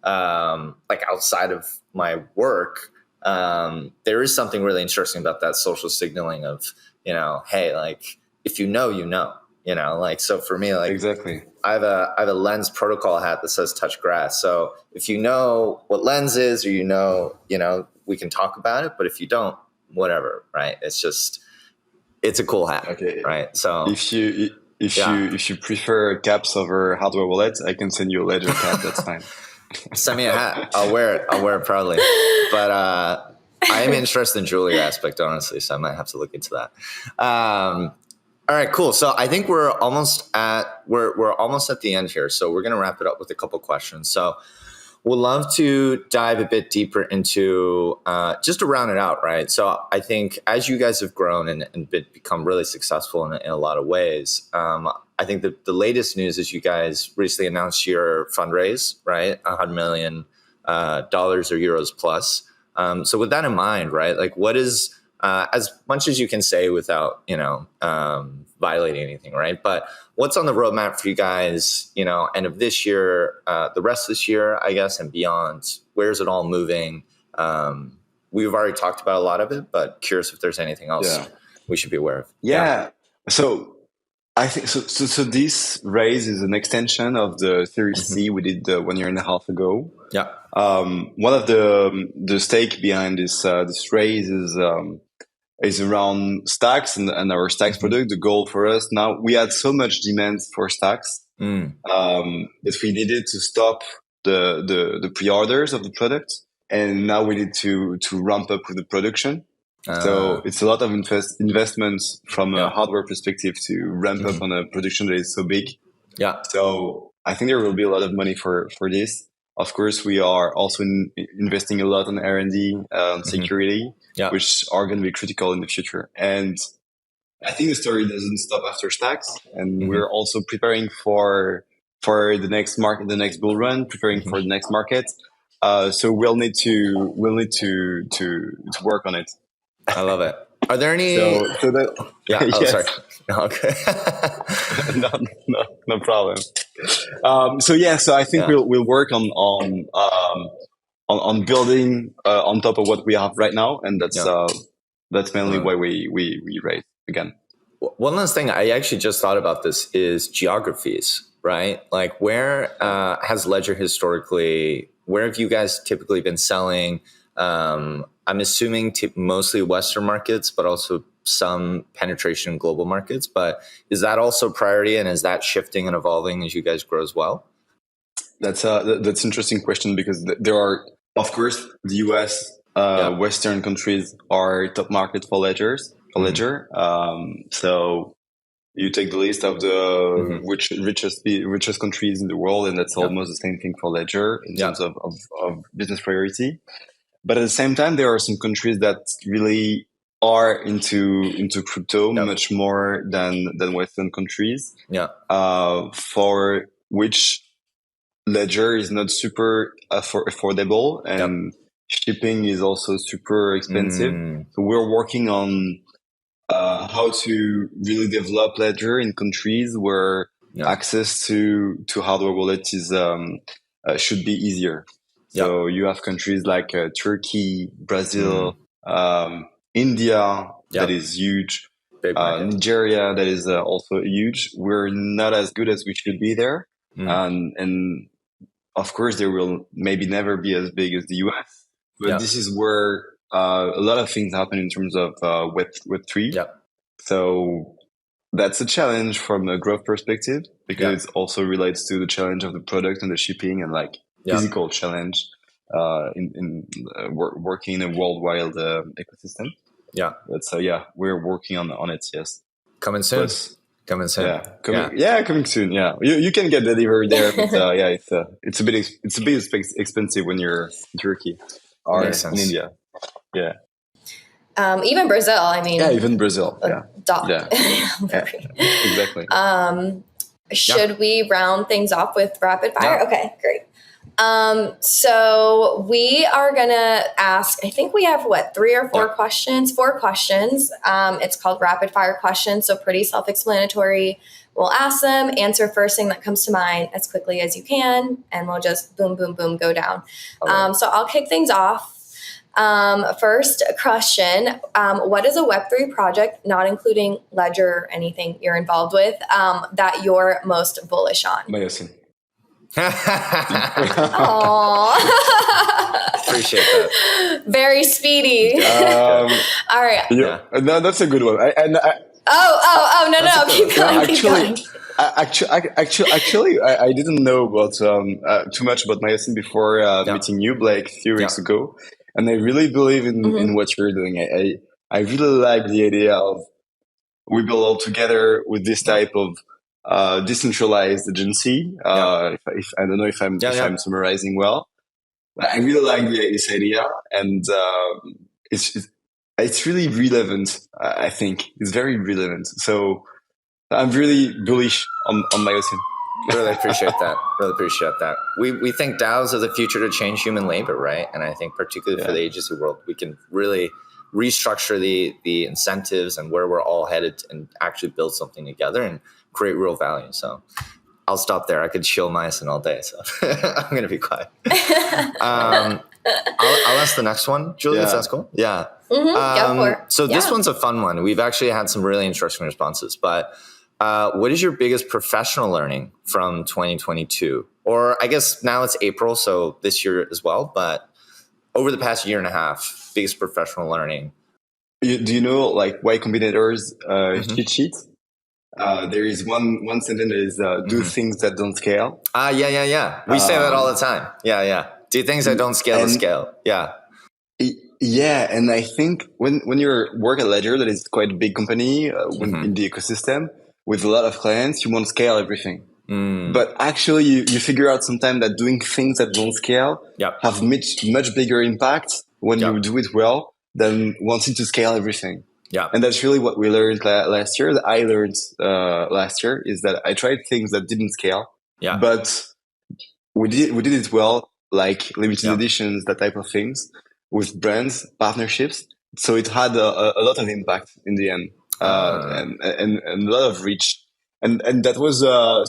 like outside of my work, there is something really interesting about that social signaling of, hey, like if you know, like, so for me, like exactly. I have a Lens protocol hat that says touch grass. So if you know what Lens is, or we can talk about it, but if you don't, whatever, right? It's a cool hat. Okay. Right. So if you prefer caps over hardware wallets, I can send you a Ledger cap. That's fine. Send me a hat. I'll wear it proudly. But I am interested in jewelry aspect, honestly, so I might have to look into that. All right, cool. So I think we're almost at the end here. So we're going to wrap it up with a couple questions. So we'd love to dive a bit deeper into just to round it out, right? So I think as you guys have grown and become really successful in a lot of ways, I think the latest news is you guys recently announced your fundraise, right? $100 million or euros plus. So with that in mind, right, like what is, as much as you can say without, violating anything, right? But what's on the roadmap for you guys, end of this year, the rest of this year, I guess, and beyond? Where's it all moving? We've already talked about a lot of it, but curious if there's anything else we should be aware of. Yeah. So I think so this raise is an extension of the Series C we did 1.5 years ago. Yeah. One of the stake behind this raise is around stacks and our stacks product. The goal for us now, we had so much demand for stacks that we needed to stop the pre-orders of the product, and now we need to ramp up with the production. So it's a lot of investments from a hardware perspective to ramp up on a production that is so big. Yeah. So I think there will be a lot of money for this. Of course, we are also investing a lot on R&D, security, which are going to be critical in the future. And I think the story doesn't stop after stacks. And we're also preparing for the next market, the next bull run, preparing for the next market. So we'll need to work on it. I love it. Are there any? So that, yeah. Oh, yes. sorry. Okay. no problem. So I think we'll work on building on top of what we have right now, and that's mainly why we raise again. One last thing, I actually just thought about this is geographies, right? Like where has Ledger historically? Where have you guys typically been selling? I'm assuming mostly Western markets, but also some penetration in global markets. But is that also a priority, and is that shifting and evolving as you guys grow as well? That's an interesting question, because there are, of course, the US, Western countries are top market for Ledger. So you take the list of the richest countries in the world, and that's almost the same thing for Ledger in terms of business priority. But at the same time, there are some countries that really are into crypto much more than Western countries. For which Ledger is not super affordable, and shipping is also super expensive. So we're working on how to really develop Ledger in countries where access to hardware wallet is should be easier. So you have countries like Turkey, Brazil, India, that is huge. Nigeria, that is also huge. We're not as good as we should be there. And of course, there will maybe never be as big as the US. But this is where a lot of things happen in terms of Web3. So that's a challenge from a growth perspective, because it also relates to the challenge of the product and the shipping, and like physical challenge in working in a worldwide ecosystem. But we're working on it. Yes, coming soon. Coming soon. Coming soon. Yeah, you can get delivered there, but it's a bit expensive when you're in Turkey or in India. Yeah. Even Brazil. I mean. Yeah, even Brazil. Exactly. Should we round things off with rapid fire? Yeah. Okay, great. So we are gonna ask, I think we have 3 or 4 questions? 4 questions. It's called rapid fire questions. So pretty self-explanatory. We'll ask them, answer first thing that comes to mind as quickly as you can, and we'll just boom, boom, boom, go down. So I'll kick things off. First question, what is a Web3 project, not including Ledger or anything you're involved with, that you're most bullish on? Myosin. Aww. Appreciate that. Very speedy. All right. No, that's a good one. No, keep going. Actually, I didn't know about too much about Myosin before meeting you, Blake, a few weeks ago. And I really believe in what you're doing. I really like the idea of we build all together with this type of decentralized agency. If I don't know if I'm summarizing well, but I really like this idea, and it's really relevant. I think it's very relevant. So I'm really bullish on Myosin. Really appreciate that. We think DAOs are the future to change human labor, right? And I think particularly for the agency world, we can really restructure the incentives and where we're all headed and actually build something together and create real value. So I'll stop there. I could chill Myosin all day, so I'm going to be quiet. I'll ask the next one. Julia, that's cool. Yeah. Go for it. So this one's a fun one. We've actually had some really interesting responses, but what is your biggest professional learning from 2022? Or I guess now it's April, so this year as well, but over the past year and a half, biggest professional learning. Do you know like Y Combinator's cheat sheet? There is one sentence that is do things that don't scale. Yeah. We say that all the time. Yeah. Do things that don't scale to scale. Yeah. Yeah, and I think when you work at Ledger, that is quite a big company in the ecosystem, with a lot of clients, you won't scale everything. But actually, you figure out sometimes that doing things that don't scale have much bigger impact when you do it well than wanting to scale everything. Yeah. And that's really what we learned last year, that I learned last year, is that I tried things that didn't scale. Yeah. But we did it well, like limited editions, that type of things, with brands, partnerships. So it had a lot of impact in the end. And a lot of reach, and that was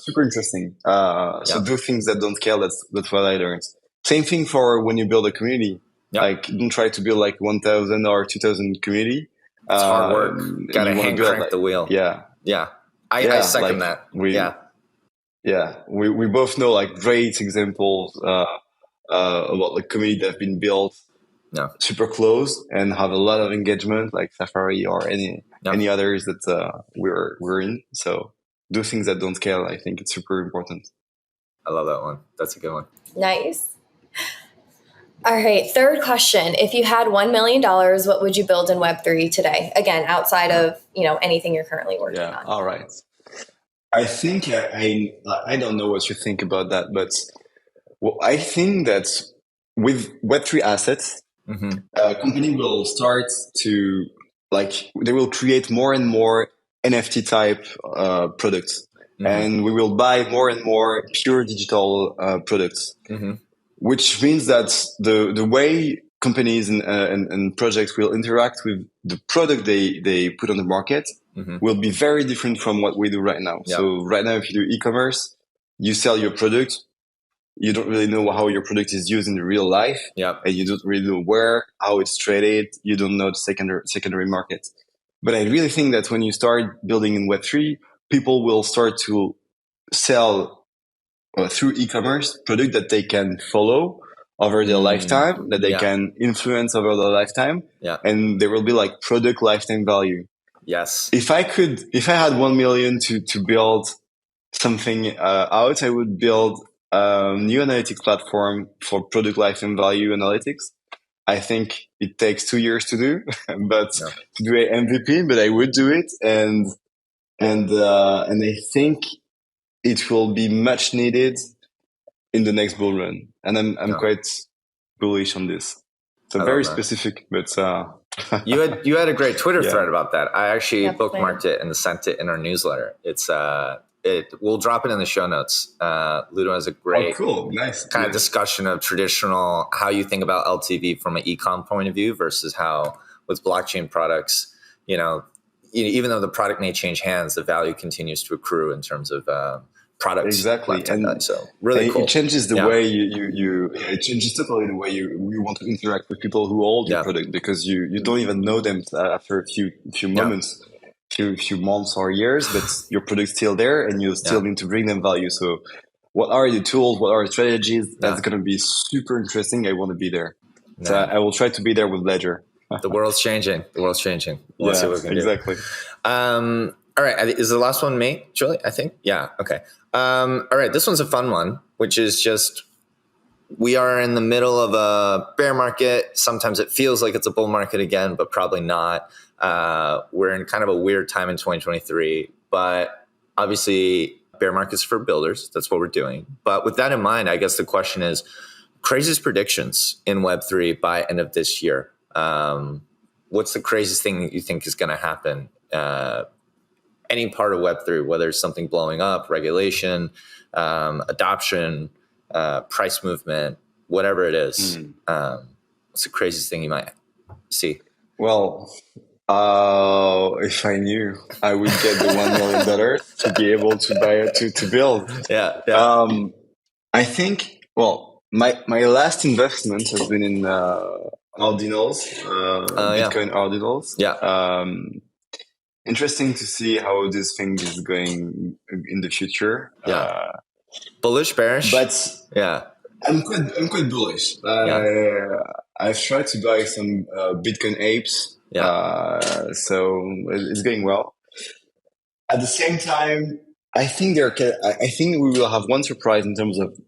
super interesting. So do things that don't scale. That's what I learned. Same thing for when you build a community. Like don't try to build like 1,000 or 2,000 community. It's hard work. Got to hand crank the wheel. Yeah. I second that. We both know like great examples about the community that have been built. Super close and have a lot of engagement, like Safari or any others that we're in. So do things that don't scale. I think it's super important. I love that one. That's a good one. Nice. All right. Third question. If you had $1 million, what would you build in Web3 today? Again, outside of, anything you're currently working on. All right. I think I don't know what you think about that, but I think that with Web3 assets, a company will start to they will create more and more NFT type products, and we will buy more and more pure digital products, which means that the way companies and projects will interact with the product they put on the market will be very different from what we do right now. So right now, if you do e-commerce, you sell your product. You don't really know how your product is used in real life, and you don't really know how it's traded. You don't know the secondary market. But I really think that when you start building in Web3, people will start to sell through e-commerce product that they can follow over their lifetime, that they can influence over their lifetime, and there will be like product lifetime value. Yes. If I had 1 million to build something out, I would build new analytics platform for product lifetime value analytics. I think it takes 2 years to do, but to do an MVP, but I would do it. And and I think it will be much needed in the next bull run, and I'm quite bullish on this. So very specific, but you had a great Twitter Yeah. thread about that. I actually Yep, bookmarked it and sent it in our newsletter. It's we'll drop it in the show notes. Ludo has a great cool, nice kind of discussion of traditional how you think about LTV from an e-com point of view versus how with blockchain products, you know, even though the product may change hands, the value continues to accrue in terms of products. Exactly, and so really cool. It changes the way you it changes totally the way you want to interact with people who hold your product, because you don't even know them after a few moments, few months or years, but your product's still there, and you still need to bring them value. So, what are the tools? What are the strategies? That's going to be super interesting. I want to be there. So I will try to be there with Ledger. The world's changing. We'll see what we can exactly. do. All right. Is the last one me, Julie? I think. Yeah. Okay. All right. This one's a fun one, which is just we are in the middle of a bear market. Sometimes it feels like it's a bull market again, but probably not. We're in kind of a weird time in 2023, but obviously bear markets for builders. That's what we're doing. But with that in mind, I guess the question is craziest predictions in Web3 by end of this year. What's the craziest thing that you think is going to happen? Any part of Web3, whether it's something blowing up, regulation, adoption, price movement, whatever it is. What's the craziest thing you might see? Well, if I knew, I would get the $1 million to be able to buy to build. Yeah. I think. Well, my last investment has been in ordinals, Bitcoin ordinals. Yeah. Interesting to see how this thing is going in the future. Yeah. Bullish, bearish, but yeah, I'm quite bullish. I've tried to buy some Bitcoin apes. So it's going well. At the same time, I think I think we will have one surprise in terms of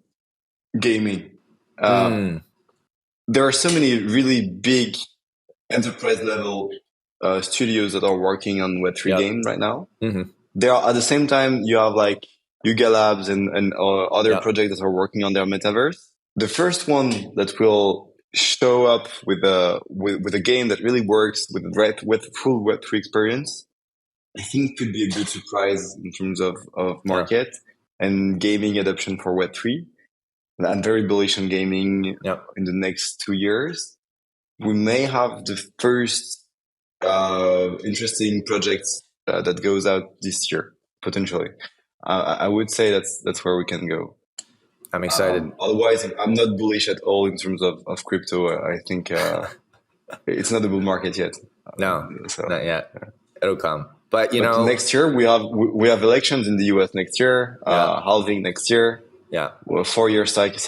gaming. There are so many really big enterprise level studios that are working on Web3 game right now. There are, at the same time, you have like Yuga Labs and other projects that are working on their metaverse. The first one that will show up with a game that really works with full Web3 experience, I think could be a good surprise in terms of market and gaming adoption for Web3. I'm very bullish on gaming in the next 2 years. We may have the first interesting projects that goes out this year, potentially. I would say that's where we can go. I'm excited. Otherwise, I'm not bullish at all in terms of crypto. I think it's not a bull market yet. No, not yet. It'll come. But next year we have elections in the US next year, halving next year. Yeah. Well, 4-year cycle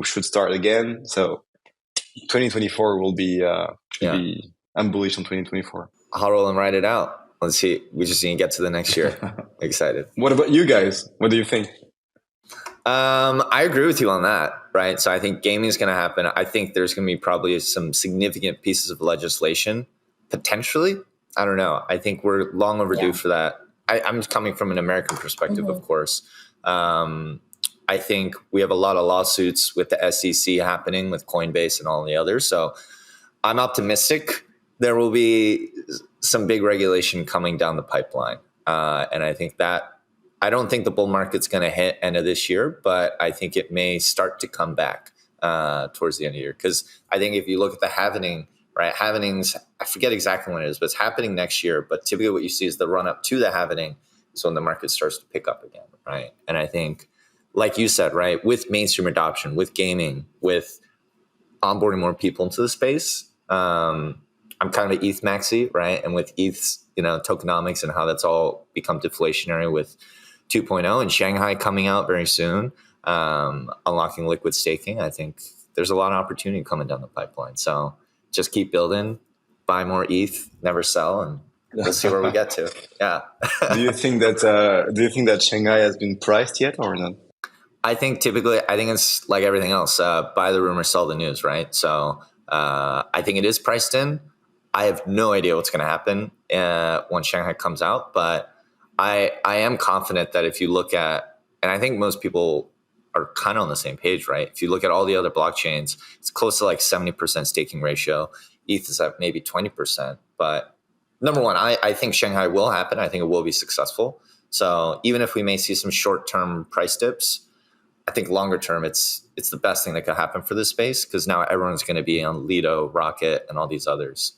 should start again. So 2024 will be, I'm bullish on 2024. I'll roll and write it out. Let's see. We just need to get to the next year. Excited. What about you guys? What do you think? I agree with you on that, right? So I think gaming is going to happen. I think there's going to be probably some significant pieces of legislation, potentially. I don't know. I think we're long overdue for that. I'm coming from an American perspective, of course. I think we have a lot of lawsuits with the SEC happening with Coinbase and all the others. So I'm optimistic there will be some big regulation coming down the pipeline. And I think I don't think the bull market's going to hit end of this year, but I think it may start to come back towards the end of the year. Because I think if you look at the halvening, right? Halvenings, I forget exactly when it is, but it's happening next year. But typically what you see is the run up to the halvening is when the market starts to pick up again, right? And I think, like you said, right, with mainstream adoption, with gaming, with onboarding more people into the space, I'm kind of an ETH maxi, right? And with ETH's, tokenomics and how that's all become deflationary with 2.0 and Shanghai coming out very soon, unlocking liquid staking, I think there's a lot of opportunity coming down the pipeline. So just keep building, buy more ETH, never sell, and we'll see where we get to. Yeah. Do you think that Shanghai has been priced yet or not? I think it's like everything else. Buy the rumor, sell the news, right? So I think it is priced in. I have no idea what's going to happen when Shanghai comes out, but I am confident that if you look at, and I think most people are kind of on the same page, right? If you look at all the other blockchains, it's close to like 70% staking ratio. ETH is at maybe 20%. But number one, I think Shanghai will happen. I think it will be successful. So even if we may see some short-term price dips, I think longer term, it's the best thing that could happen for this space, because now everyone's going to be on Lido, Rocket, and all these others.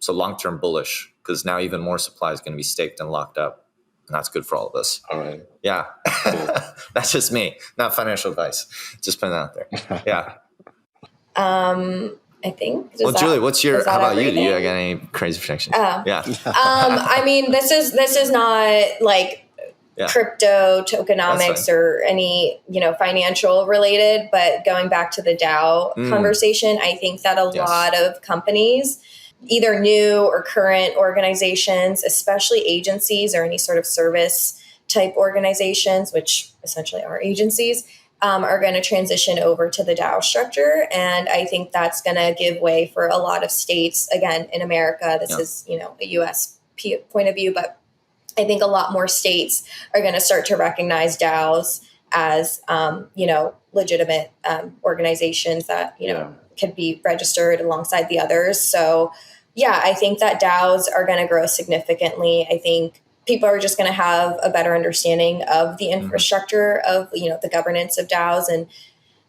So long-term bullish, because now even more supply is going to be staked and locked up. And that's good for all of us. All right. Yeah. Cool. That's just me, not financial advice. Just putting that out there. Yeah. I think. Well, Julie, how about everything? you? Do you have any crazy predictions? Yeah. I mean, this is not like crypto tokenomics or any, financial related, but going back to the DAO conversation, I think that a lot of companies, either new or current organizations, especially agencies or any sort of service type organizations, which essentially are agencies, are going to transition over to the DAO structure. And I think that's going to give way for a lot of states. Again, in America, this is, a US point of view, but I think a lot more states are going to start to recognize DAOs as, legitimate organizations that, could be registered alongside the others. So, yeah, I think that DAOs are going to grow significantly. I think people are just going to have a better understanding of the infrastructure of, the governance of DAOs and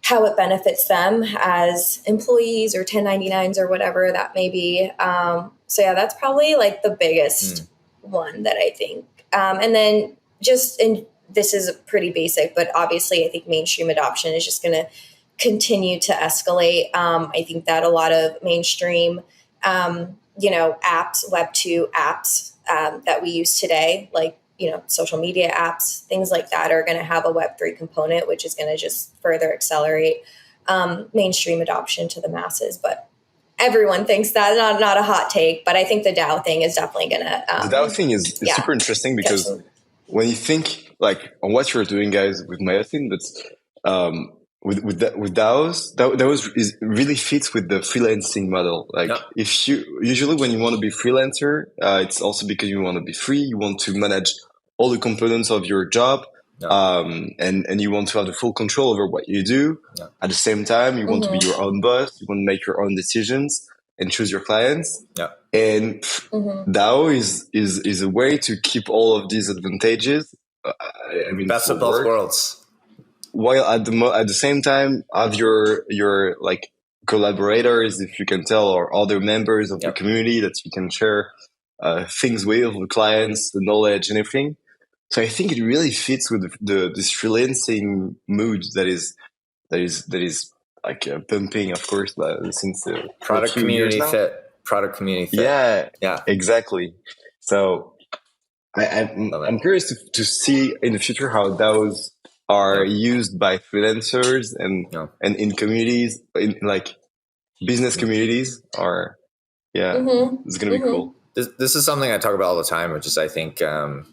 how it benefits them as employees or 1099s or whatever that may be. So yeah, that's probably like the biggest one that I think. And then this is pretty basic, but obviously I think mainstream adoption is just going to continue to escalate. I think that a lot of mainstream apps, Web2 apps that we use today, like, social media apps, things like that are going to have a Web3 component, which is going to just further accelerate mainstream adoption to the masses. But everyone thinks that, not a hot take, but I think the DAO thing is definitely going to... the DAO thing is super interesting, because when you think like on what you're doing, guys, with Myosin, that's... With DAOs, DAOs really fits with the freelancing model. Like if usually when you want to be freelancer, it's also because you want to be free. You want to manage all the components of your job, and you want to have the full control over what you do. At the same time, you want to be your own boss. You want to make your own decisions and choose your clients. And DAO is a way to keep all of these advantages. I mean, best of both worlds. While at the same time have your like collaborators, if you can tell, or other members of the community that you can share things with, the clients, the knowledge, and everything. So I think it really fits with this freelancing mood that is like pumping, of course, since product community fit. Yeah, exactly. So I'm curious to see in the future how DAOs are used by freelancers and in communities, in like business communities, or it's gonna be cool. This is something I talk about all the time, which is I think, we're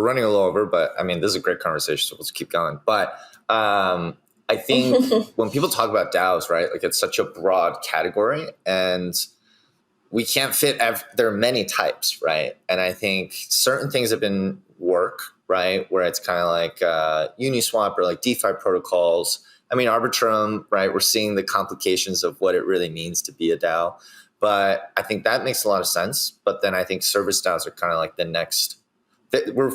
running a little over, but I mean this is a great conversation, so let's keep going. But I think when people talk about DAOs, right, like it's such a broad category, and we can't fit. There are many types, right? And I think certain things have been work. Right, where it's kind of like Uniswap or like DeFi protocols. I mean, Arbitrum, right? We're seeing the complications of what it really means to be a DAO. But I think that makes a lot of sense. But then I think service DAOs are kind of like the next. We're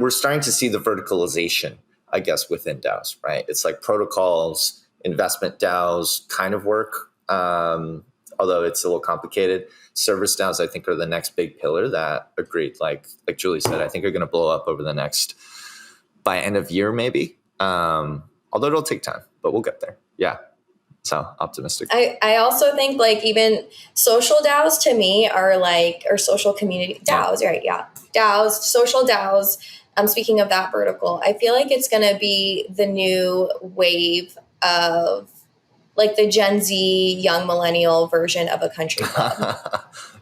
starting to see the verticalization, I guess, within DAOs, right? It's like protocols, investment DAOs kind of work, although it's a little complicated. Service DAOs, I think, are the next big pillar that, agreed, like Julie said, I think are going to blow up over the next, by end of year, maybe. Although it'll take time, but we'll get there. Yeah. So optimistic. I also think like even social DAOs to me are like, or social community DAOs, right? Yeah. DAOs, social DAOs. Speaking of that vertical, I feel like it's going to be the new wave of like the Gen Z young millennial version of a country club,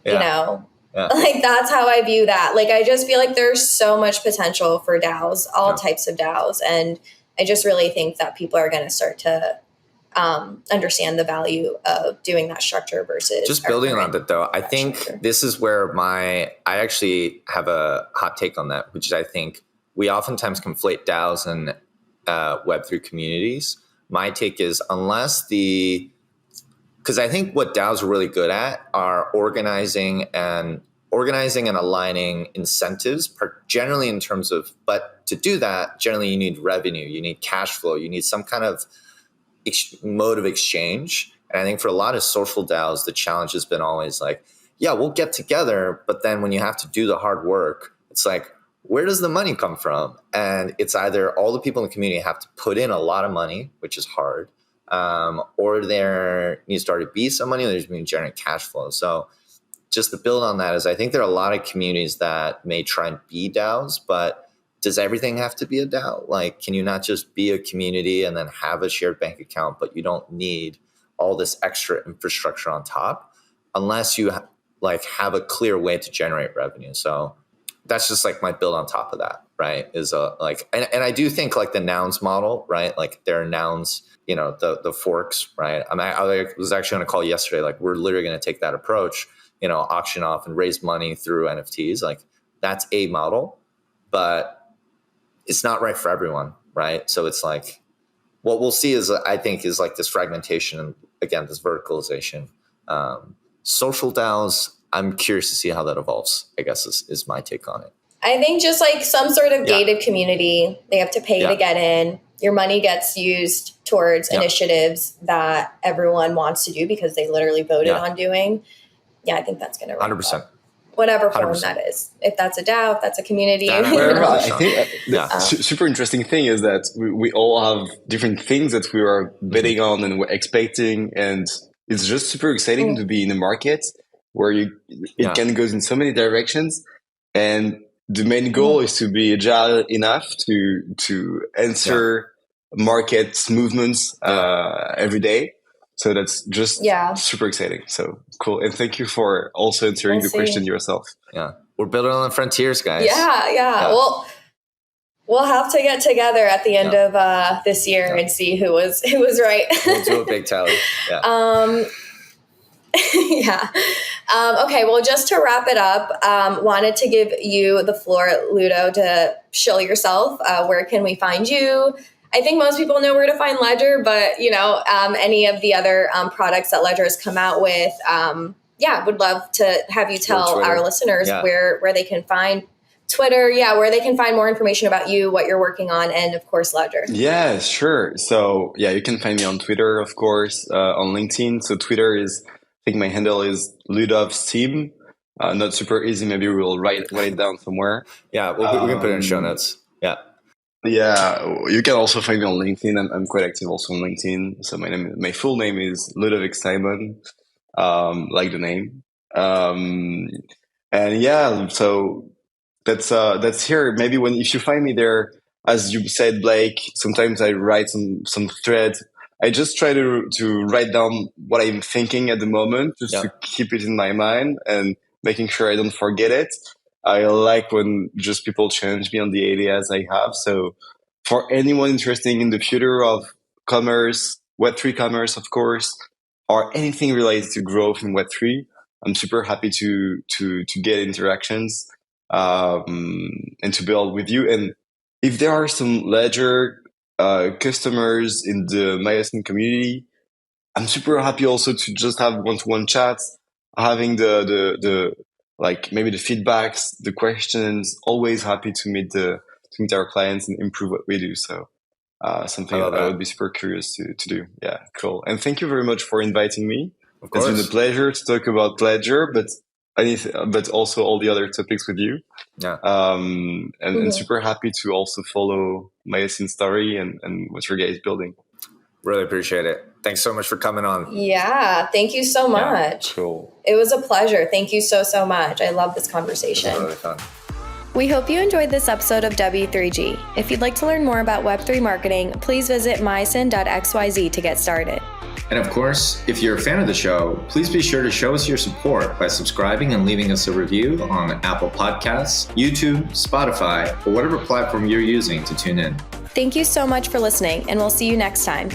like that's how I view that. Like, I just feel like there's so much potential for DAOs, all types of DAOs. And I just really think that people are going to start to understand the value of doing that structure versus just building on that though. I think this is where I actually have a hot take on that, which is I think we oftentimes conflate DAOs and Web3 communities. My take is because I think what DAOs are really good at are organizing and aligning incentives, generally in terms of, but to do that, generally you need revenue, you need cash flow, you need some kind of mode of exchange. And I think for a lot of social DAOs, the challenge has been always like, yeah, we'll get together, but then when you have to do the hard work, it's like, where does the money come from? And it's either all the people in the community have to put in a lot of money, which is hard, or there needs to already be some money, or there's going to generate cash flow. So just to build on that is I think there are a lot of communities that may try and be DAOs, but does everything have to be a DAO? Like, can you not just be a community and then have a shared bank account, but you don't need all this extra infrastructure on top unless you have a clear way to generate revenue? So that's just like my build on top of that, right? Is and I do think like the nouns model, right? Like there are nouns, the forks, right? I was actually on a call yesterday, like we're literally going to take that approach, auction off and raise money through NFTs. Like that's a model, but it's not right for everyone, right? So it's like, what we'll see is, I think, is like this fragmentation and again, this verticalization. Social DAOs, I'm curious to see how that evolves, I guess is my take on it. I think just like some sort of gated community, they have to pay to get in. Your money gets used towards initiatives that everyone wants to do because they literally voted on doing. Yeah, I think that's going to 100%. Whatever form 100%. That is. If that's a DAO, if that's a community. I think the super interesting thing is that we all have different things that we are betting on and we're expecting. And it's just super exciting to be in a market where it can go in so many directions. And the main goal is to be agile enough to answer market movements every day. So that's just super exciting. So cool. And thank you for also answering the question yourself. Yeah. We're building on the frontiers, guys. Yeah. Well, we'll have to get together at the end of this year and see who was right. We'll do a big tally. Yeah. Okay. Well, just to wrap it up, wanted to give you the floor, Ludo, to show yourself. Where can we find you? I think most people know where to find Ledger, but any of the other products that Ledger has come out with, would love to have you tell our listeners where they can find Twitter, where they can find more information about you, what you're working on, and of course Ledger. Yeah, sure. So you can find me on Twitter, of course, on LinkedIn. So Twitter is, I think my handle is Ludovic Simon. Not super easy. Maybe we'll write it down somewhere. Yeah, we can put it in show notes. Yeah. Yeah, you can also find me on LinkedIn. I'm quite active also on LinkedIn. So my full name is Ludovic Simon, like the name. So that's here. Maybe if you find me there, as you said, Blake, sometimes I write some threads. I just try to write down what I'm thinking at the moment, just to keep it in my mind and making sure I don't forget it. I like when just people challenge me on the ideas I have. So for anyone interested in the future of commerce, Web3 commerce, of course, or anything related to growth in Web3, I'm super happy to get interactions and to build with you. And if there are some Ledger customers in the Myosin community, I'm super happy also to just have one-to-one chats, having the like maybe the feedbacks, the questions. Always happy to meet our clients and improve what we do. So something that I would be super curious to do. Yeah, cool. And thank you very much for inviting me. Of course. It's been a pleasure to talk about Ledger, but also all the other topics with you. Yeah. And super happy to also follow Myosin story and what your guys building. Really appreciate it. Thanks so much for coming on. Yeah, thank you so much. Cool. It was a pleasure. Thank you so much. I love this conversation. It was really fun. We hope you enjoyed this episode of W3G. If you'd like to learn more about Web3 marketing, please visit myosin.xyz to get started. And of course, if you're a fan of the show, please be sure to show us your support by subscribing and leaving us a review on Apple Podcasts, YouTube, Spotify, or whatever platform you're using to tune in. Thank you so much for listening, and we'll see you next time.